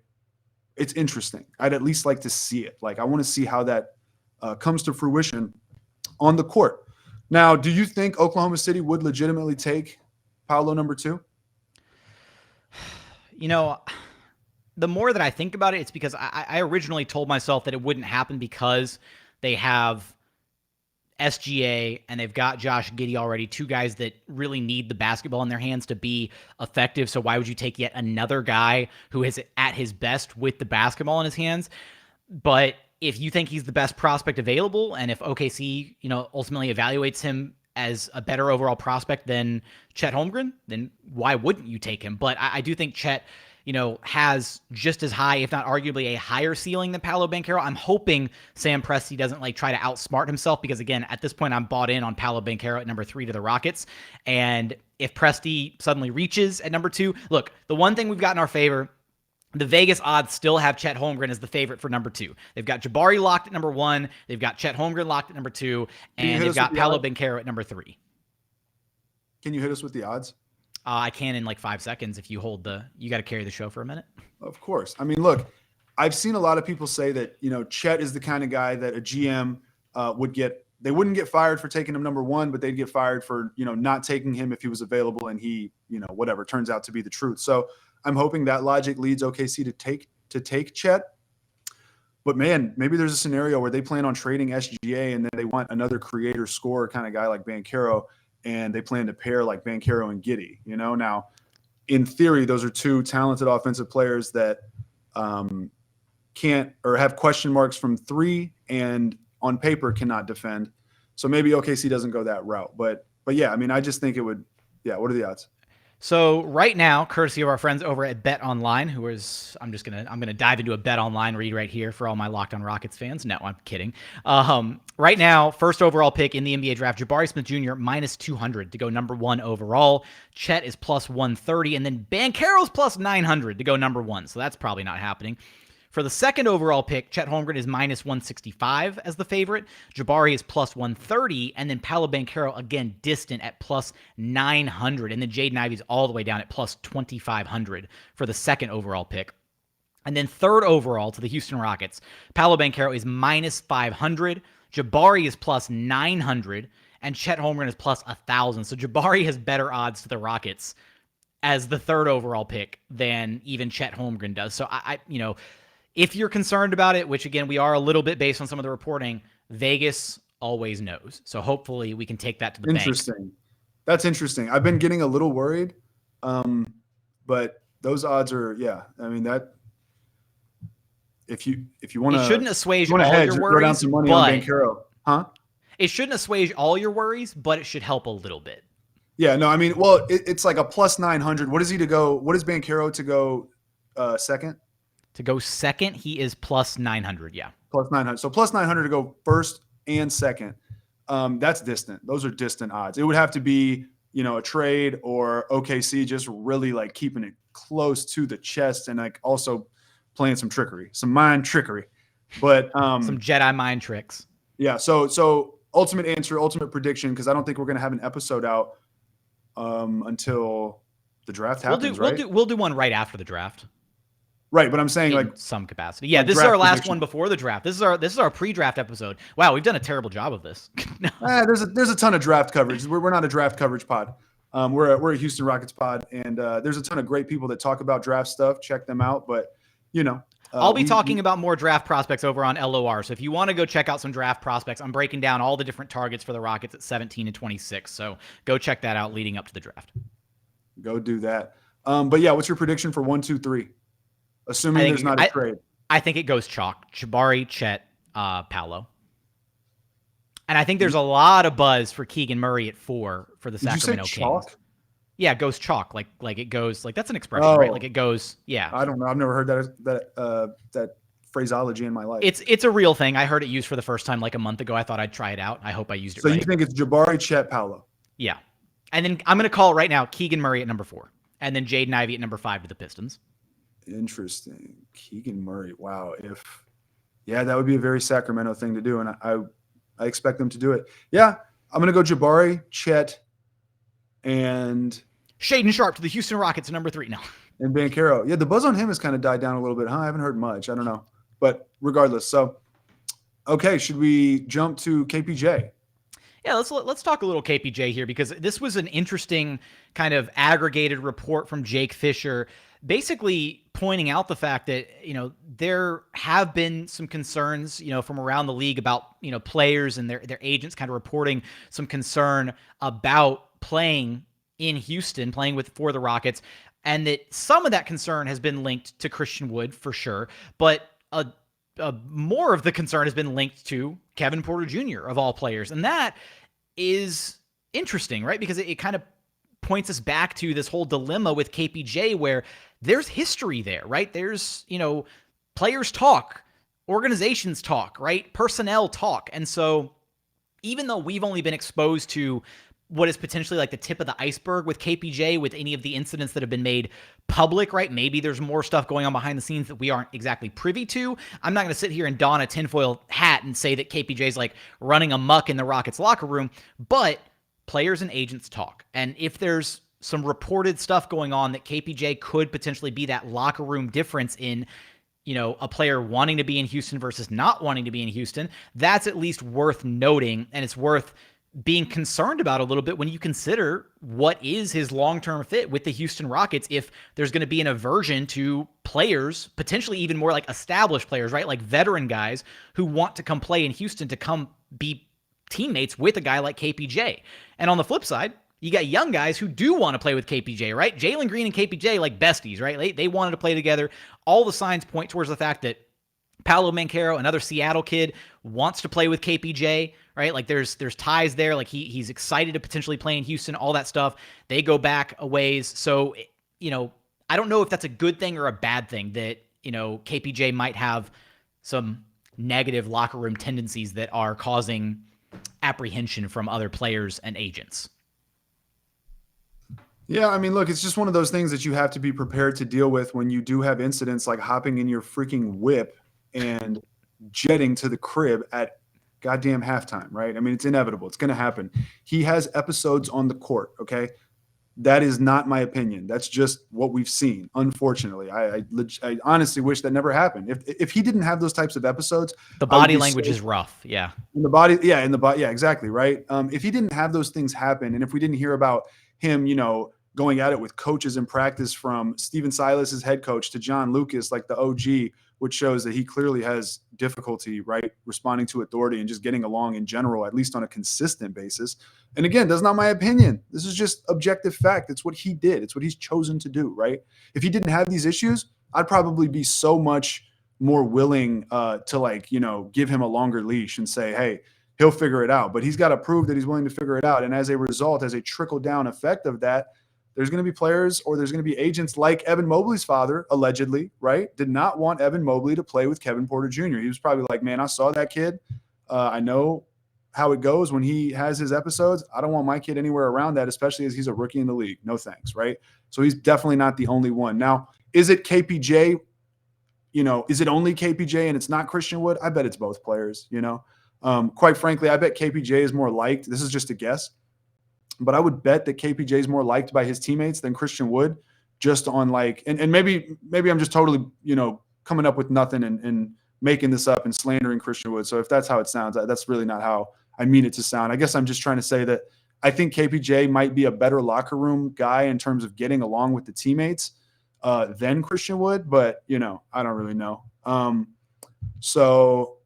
it's interesting. I'd at least like to see it. Like I want to see how that comes to fruition on the court. Now, do you think Oklahoma City would legitimately take Paolo number 2? The more that I think about it, it's because I originally told myself that it wouldn't happen because they have SGA and they've got Josh Giddey already, two guys that really need the basketball in their hands to be effective. So why would you take yet another guy who is at his best with the basketball in his hands? But if you think he's the best prospect available, and if OKC, ultimately evaluates him as a better overall prospect than Chet Holmgren, then why wouldn't you take him? But I do think Chet, has just as high, if not arguably a higher ceiling than Paolo Banchero. I'm hoping Sam Presti doesn't like try to outsmart himself, because again, at this point, I'm bought in on Paolo Banchero at number 3 to the Rockets. And if Presti suddenly reaches at number 2, look, the one thing we've got in our favor, the Vegas odds still have Chet Holmgren as the favorite for number 2. They've got Jabari locked at number 1. They've got Chet Holmgren locked at number 2, and they've got Paolo Banchero at number 3. Can you hit us with the odds? I can in like 5 seconds if you hold you got to carry the show for a minute. Of course. Look, I've seen a lot of people say that, Chet is the kind of guy that a GM they wouldn't get fired for taking him number 1, but they'd get fired for, not taking him if he was available and he, whatever turns out to be the truth. So I'm hoping that logic leads OKC to take Chet. But man, maybe there's a scenario where they plan on trading SGA and then they want another creator scorer kind of guy like Banchero, and they plan to pair like Banchero and Giddey. Now in theory, those are two talented offensive players that can't or have question marks from 3 and on paper cannot defend. So maybe OKC doesn't go that route. But yeah, I just think it would. Yeah, what are the odds? So right now, courtesy of our friends over at Bet Online, I'm gonna dive into a Bet Online read right here for all my Locked On Rockets fans. No, I'm kidding. Right now, first overall pick in the NBA draft, Jabari Smith Jr. minus 200 to go number 1 overall. Chet is plus 130, and then Banchero's plus 900 to go number 1. So that's probably not happening. For the second overall pick, Chet Holmgren is minus 165 as the favorite. Jabari is plus 130. And then Paolo Banchero, again, distant at plus 900. And then Jaden Ivey's all the way down at plus 2,500 for the second overall pick. And then third overall to the Houston Rockets, Paolo Banchero is minus 500. Jabari is plus 900. And Chet Holmgren is plus 1,000. So Jabari has better odds to the Rockets as the third overall pick than even Chet Holmgren does. So I if you're concerned about it, which again, we are a little bit based on some of the reporting, Vegas always knows. So hopefully we can take that to the bank. Interesting. That's interesting. I've been getting a little worried. But those odds are, I mean, that if you want to, it shouldn't assuage all hedge, your throw worries, down some money on Banchero. Huh? It shouldn't assuage all your worries, but it should help a little bit. Yeah, no, I mean, well, it's like a plus 900. What is he to go? What is Banchero to go second? To go second, he is plus 900. Yeah. Plus 900. So plus 900 to go first and second. That's distant. Those are distant odds. It would have to be, a trade or OKC just really like keeping it close to the chest and like also playing some trickery, some mind trickery. But some Jedi mind tricks. Yeah. So ultimate answer, ultimate prediction, because I don't think we're going to have an episode out until the draft happens, right? We'll do one right after the draft. Right, but I'm saying in some capacity. Yeah, this is our last one before the draft. This is our pre-draft episode. Wow, we've done a terrible job of this. There's a ton of draft coverage. We're not a draft coverage pod. We're a Houston Rockets pod, and there's a ton of great people that talk about draft stuff. Check them out. But I'll be talking about more draft prospects over on LOR. So if you want to go check out some draft prospects, I'm breaking down all the different targets for the Rockets at 17 and 26. So go check that out leading up to the draft. Go do that. But yeah, what's your prediction for 1, 2, 3? Assuming there's not a trade. I think it goes chalk. Jabari, Chet, Paolo. And I think there's a lot of buzz for Keegan Murray at 4 for the Sacramento Kings. Chalk? Yeah, it goes chalk. Like it goes like that's an expression, right? Like it goes, yeah. I don't know. I've never heard that phraseology in my life. It's a real thing. I heard it used for the first time like a month ago. I thought I'd try it out. I hope I used it right. So you think it's Jabari, Chet, Paolo? Yeah. And then I'm going to call it right now Keegan Murray at number 4. And then Jaden Ivey at number 5 to the Pistons. Interesting. Keegan Murray. Wow. That would be a very Sacramento thing to do. And I expect them to do it. Yeah. I'm going to go Jabari, Chet, and Shaedon Sharpe to the Houston Rockets at number 3 now. And Banchero. Yeah. The buzz on him has kind of died down a little bit. I haven't heard much. I don't know. But regardless. So, okay. Should we jump to KPJ? Yeah, let's talk a little KPJ here because this was an interesting kind of aggregated report from Jake Fisher, basically pointing out the fact that, there have been some concerns, from around the league about, players and their agents kind of reporting some concern about playing in Houston, playing for the Rockets, and that some of that concern has been linked to Christian Wood for sure, but more of the concern has been linked to Kevin Porter Jr. of all players. And that is interesting, right? Because it kind of points us back to this whole dilemma with KPJ where there's history there, right? There's, players talk, organizations talk, right? Personnel talk. And so even though we've only been exposed to what is potentially like the tip of the iceberg with KPJ, with any of the incidents that have been made public, right? Maybe there's more stuff going on behind the scenes that we aren't exactly privy to. I'm not going to sit here and don a tinfoil hat and say that KPJ is like running amok in the Rockets locker room, but players and agents talk. And if there's some reported stuff going on that KPJ could potentially be that locker room difference in, a player wanting to be in Houston versus not wanting to be in Houston, that's at least worth noting. And it's worth being concerned about a little bit when you consider what is his long-term fit with the Houston Rockets if there's going to be an aversion to players, potentially even more like established players, right? Like veteran guys who want to come play in Houston to come be teammates with a guy like KPJ. And on the flip side, you got young guys who do want to play with KPJ, right? Jalen Green and KPJ like besties, right? They wanted to play together. All the signs point towards the fact that Paolo Banchero, another Seattle kid, wants to play with KPJ, right? Like there's ties there. Like he's excited to potentially play in Houston, all that stuff. They go back a ways. So, I don't know if that's a good thing or a bad thing that, KPJ might have some negative locker room tendencies that are causing apprehension from other players and agents. Yeah, I mean, look, it's just one of those things that you have to be prepared to deal with when you do have incidents like hopping in your freaking whip and jetting to the crib at goddamn halftime, right? I mean, it's inevitable. It's going to happen. He has episodes on the court, okay? That is not my opinion. That's just what we've seen. Unfortunately, I honestly wish that never happened. If he didn't have those types of episodes, The I would body be language so is rough. Yeah. in the body, yeah, in the body, yeah, exactly, right. If he didn't have those things happen, and if we didn't hear about him, going at it with coaches in practice, from Steven Silas's head coach to John Lucas, like the OG, which shows that he clearly has difficulty, right, responding to authority and just getting along in general, at least on a consistent basis. And again, that's not my opinion. This is just objective fact. It's what he did. It's what he's chosen to do, right? If he didn't have these issues, I'd probably be so much more willing to give him a longer leash and say, hey, he'll figure it out. But he's got to prove that he's willing to figure it out. And as a result, as a trickle down effect of that, there's going to be players, or there's going to be agents like Evan Mobley's father, allegedly, right, did not want Evan Mobley to play with Kevin Porter Jr. He was probably like, man, I saw that kid. I know how it goes when he has his episodes. I don't want my kid anywhere around that, especially as he's a rookie in the league. No thanks, right? So he's definitely not the only one. Now, is it KPJ? Is it only KPJ and it's not Christian Wood? I bet it's both players, Quite frankly, I bet KPJ is more liked. This is just a guess, but I would bet that KPJ is more liked by his teammates than Christian Wood, just on and maybe I'm just totally, coming up with nothing and making this up and slandering Christian Wood. So if that's how it sounds, that's really not how I mean it to sound. I guess I'm just trying to say that I think KPJ might be a better locker room guy in terms of getting along with the teammates than Christian Wood, but I don't really know. So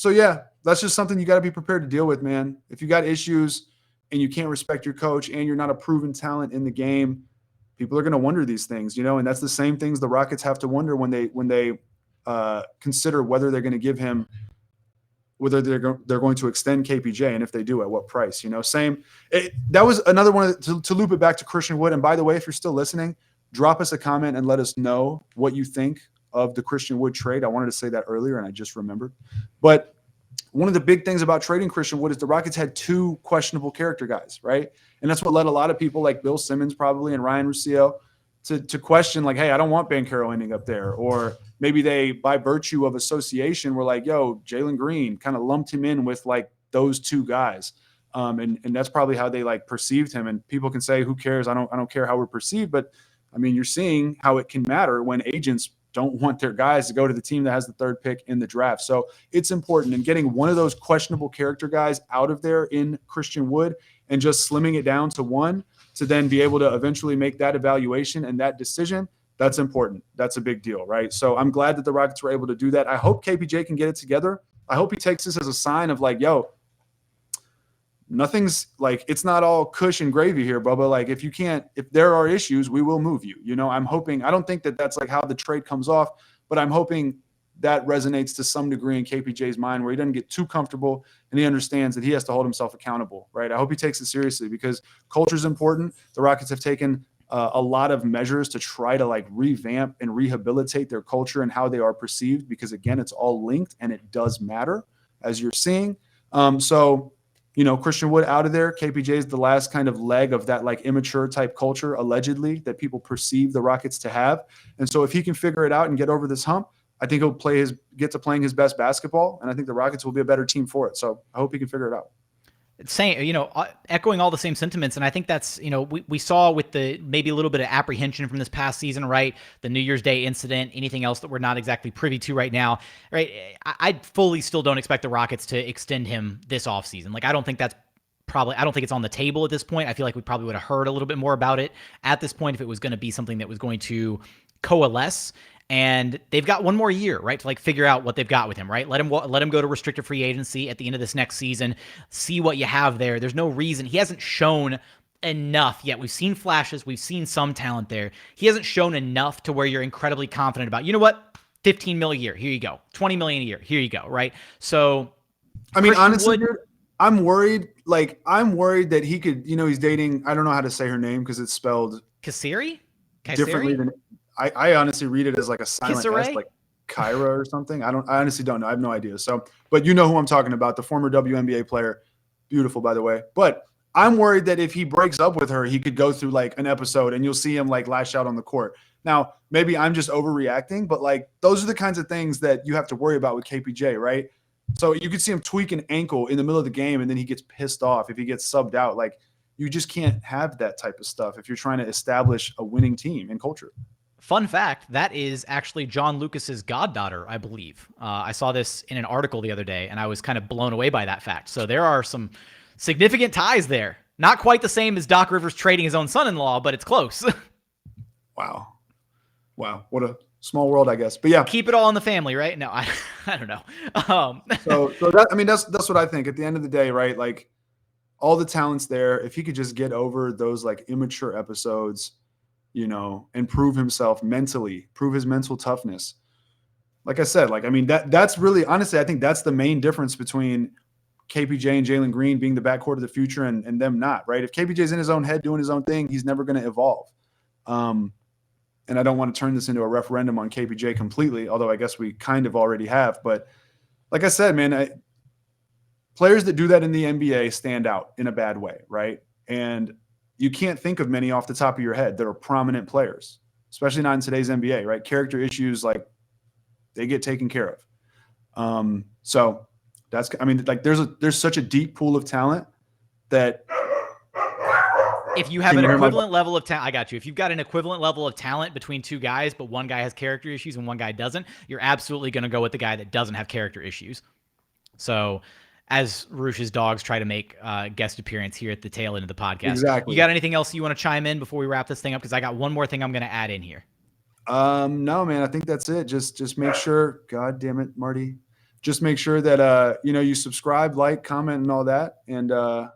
yeah, that's just something you got to be prepared to deal with, man. If you got issues and you can't respect your coach and you're not a proven talent in the game, people are going to wonder these things, and that's the same things the Rockets have to wonder when they consider whether they're going to give him, whether they're going to extend KPJ, and if they do, at what price. That was another one to loop it back to Christian Wood. And by the way, if you're still listening, drop us a comment and let us know what you think of the Christian Wood trade. I wanted to say that earlier and I just remembered. But one of the big things about trading Christian Wood is the Rockets had two questionable character guys, right? And that's what led a lot of people like Bill Simmons probably and Ryan Russillo to question, like, hey, I don't want Banchero ending up there. Or maybe they, by virtue of association, were like, yo, Jalen Green, kind of lumped him in with like those two guys. And that's probably how they perceived him. And people can say, who cares? I don't care how we're perceived. But I mean, you're seeing how it can matter when agents don't want their guys to go to the team that has the third pick in the draft. So it's important. And getting one of those questionable character guys out of there in Christian Wood and just slimming it down to one to then be able to eventually make that evaluation and that decision, that's important. That's a big deal, right? So I'm glad that the Rockets were able to do that. I hope KPJ can get it together. I hope he takes this as a sign of like, yo, nothing's it's not all kush and gravy here, Bubba. If there are issues, we will move you. I'm hoping, I don't think that that's how the trade comes off, but I'm hoping that resonates to some degree in KPJ's mind, where he doesn't get too comfortable and he understands that he has to hold himself accountable, right? I hope he takes it seriously because culture is important. The Rockets have taken a lot of measures to try to revamp and rehabilitate their culture and how they are perceived, because again, it's all linked and it does matter, as you're seeing. Christian Wood out of there. KPJ is the last kind of leg of that immature type culture, allegedly, that people perceive the Rockets to have. And so if he can figure it out and get over this hump, I think he'll get to playing his best basketball. And I think the Rockets will be a better team for it. So I hope he can figure it out. Echoing all the same sentiments. And I think that's, we saw with the maybe a little bit of apprehension from this past season, right? The New Year's Day incident, anything else that we're not exactly privy to right now, right? I fully still don't expect the Rockets to extend him this offseason. I don't think it's on the table at this point. I feel like we probably would have heard a little bit more about it at this point if it was going to be something that was going to coalesce. And they've got one more year, right, to figure out what they've got with him, right? Let him go to restricted free agency at the end of this next season. See what you have there. There's no reason. He hasn't shown enough yet. We've seen flashes. We've seen some talent there. He hasn't shown enough to where you're incredibly confident about, you know what, 15 million a year, here you go. 20 million a year, here you go, right? So, I mean, honestly, dude, I'm worried. I'm worried that he could, he's dating, I don't know how to say her name because it's spelled Kayseri? Differently than I honestly read it as a silent S, like Kyra or something. I honestly don't know. I have no idea. So, but you know who I'm talking about, the former WNBA player. Beautiful, by the way. But I'm worried that if he breaks up with her, he could go through like an episode and you'll see him like lash out on the court. Now, maybe I'm just overreacting, but like those are the kinds of things that you have to worry about with KPJ, right? So you could see him tweak an ankle in the middle of the game and then he gets pissed off if he gets subbed out. Like you just can't have that type of stuff if you're trying to establish a winning team and culture. Fun fact, that is actually John Lucas's goddaughter, I believe. I saw this in an article the other day, and I was kind of blown away by that fact. So there are some significant ties there. Not quite the same as Doc Rivers trading his own son-in-law, but it's close. Wow. What a small world, I guess. But yeah. Keep it all in the family, right? No, I don't know. So that, I mean, that's what I think at the end of the day, right? Like all the talent's there. If he could just get over those like immature episodes, you know, and prove himself mentally, prove his mental toughness. Like I said, like, I mean, that's really, honestly, I think that's the main difference between KPJ and Jalen Green being the backcourt of the future and them not, right? If KPJ's in his own head doing his own thing, he's never going to evolve. And I don't want to turn this into a referendum on KPJ completely, although I guess we kind of already have. But like I said, man, players that do that in the NBA stand out in a bad way, right? And you can't think of many off the top of your head that are prominent players, especially not in today's NBA, right? Character issues, like they get taken care of. So that's, I mean, like there's such a deep pool of talent that if you have an equivalent level of talent, I got you. If you've got an equivalent level of talent between two guys, but one guy has character issues and one guy doesn't, you're absolutely going to go with the guy that doesn't have character issues. So as Roosh's dogs try to make guest appearance here at the tail end of the podcast. Exactly. You got anything else you want to chime in before we wrap this thing up? Because I got one more thing I'm going to add in here. No, man, I think that's it. Just make sure, God damn it, Marty. Just make sure that, you subscribe, like, comment, and all that. And, or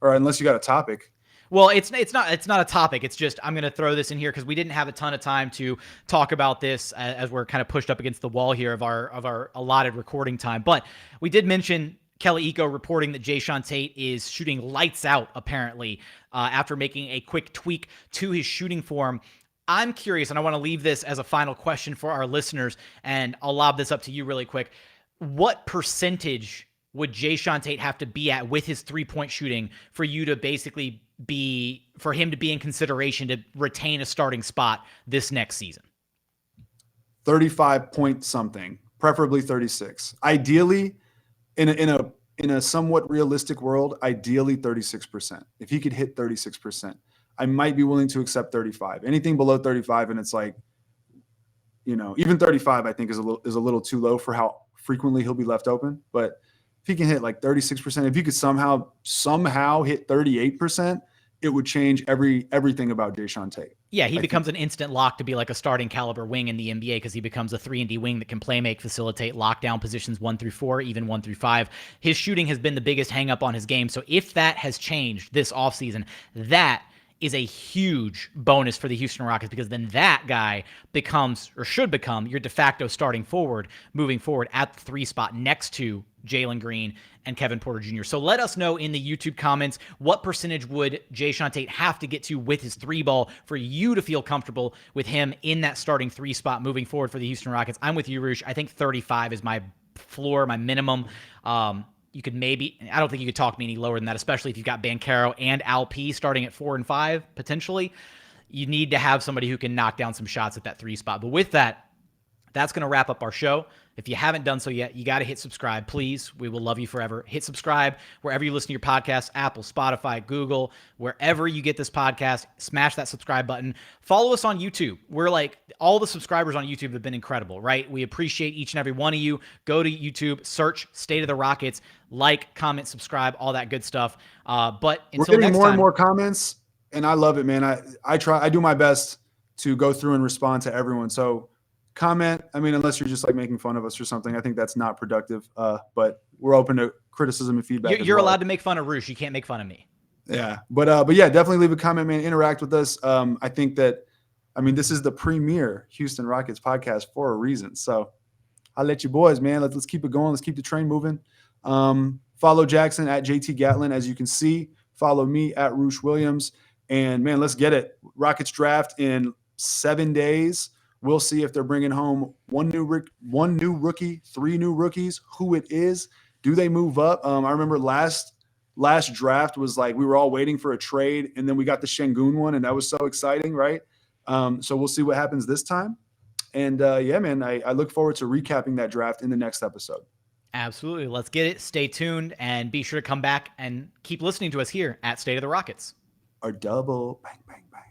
unless you got a topic. Well, it's not a topic. It's just I'm going to throw this in here because we didn't have a ton of time to talk about this as we're kind of pushed up against the wall here of our allotted recording time. But we did mention Kelly Eco reporting that Jae'Sean Tate is shooting lights out, apparently, after making a quick tweak to his shooting form. I'm curious, and I want to leave this as a final question for our listeners, and I'll lob this up to you really quick. What percentage would Jae'Sean Tate have to be at with his three-point shooting for you to basically for him to be in consideration to retain a starting spot this next season? 35 point something, preferably 36. Ideally, in a somewhat realistic world, ideally 36%. If he could hit 36%, I might be willing to accept 35. Anything below 35, and it's like, even 35, I think is a little too low for how frequently he'll be left open. But if he can hit like 36%, if he could somehow hit 38%, it would change everything about Jae'Sean Tate. Yeah, he becomes an instant lock to be like a starting caliber wing in the NBA because he becomes a 3-and-D wing that can play make, facilitate, lockdown positions 1 through 4, even 1 through 5. His shooting has been the biggest hang up on his game. So if that has changed this offseason, that is a huge bonus for the Houston Rockets because then that guy becomes or should become your de facto starting forward moving forward at the 3 spot next to Jalen Green and Kevin Porter Jr. So let us know in the YouTube comments what percentage would Jae'Sean Tate have to get to with his 3 ball for you to feel comfortable with him in that starting 3 spot moving forward for the Houston Rockets. I'm with you, Roosh. I think 35 is my floor, my minimum. You could I don't think you could talk me any lower than that, especially if you've got Banchero and Al P starting at 4 and 5, potentially. You need to have somebody who can knock down some shots at that 3 spot. But with that, that's going to wrap up our show. If you haven't done so yet, you got to hit subscribe, please. We will love you forever. Hit subscribe wherever you listen to your podcasts, Apple, Spotify, Google, wherever you get this podcast. Smash that subscribe button. Follow us on YouTube. We're like, all the subscribers on YouTube have been incredible, right? We appreciate each and every one of you. Go to YouTube, search State of the Rockets, like, comment, subscribe, all that good stuff. But until next time. We're getting more and more comments, and I love it, man. I do my best to go through and respond to everyone. So comment. I mean, unless you're just like making fun of us or something, I think that's not productive. But we're open to criticism and feedback. You're allowed to make fun of Roosh. You can't make fun of me. Yeah. But yeah, definitely leave a comment, man. Interact with us. I think that, this is the premier Houston Rockets podcast for a reason. So I'll let you boys, man. Let's keep it going. Let's keep the train moving. Follow Jackson at JT Gatlin. As you can see, follow me at Roosh Williams. And man, let's get it. Rockets draft in 7 days. We'll see if they're bringing home one new rookie, 3 new rookies, who it is. Do they move up? I remember last last draft was like we were all waiting for a trade, and then we got the Şengün one, and that was so exciting, right? So we'll see what happens this time. And yeah, man, I look forward to recapping that draft in the next episode. Absolutely. Let's get it. Stay tuned and be sure to come back and keep listening to us here at State of the Rockets. Our double bang, bang, bang.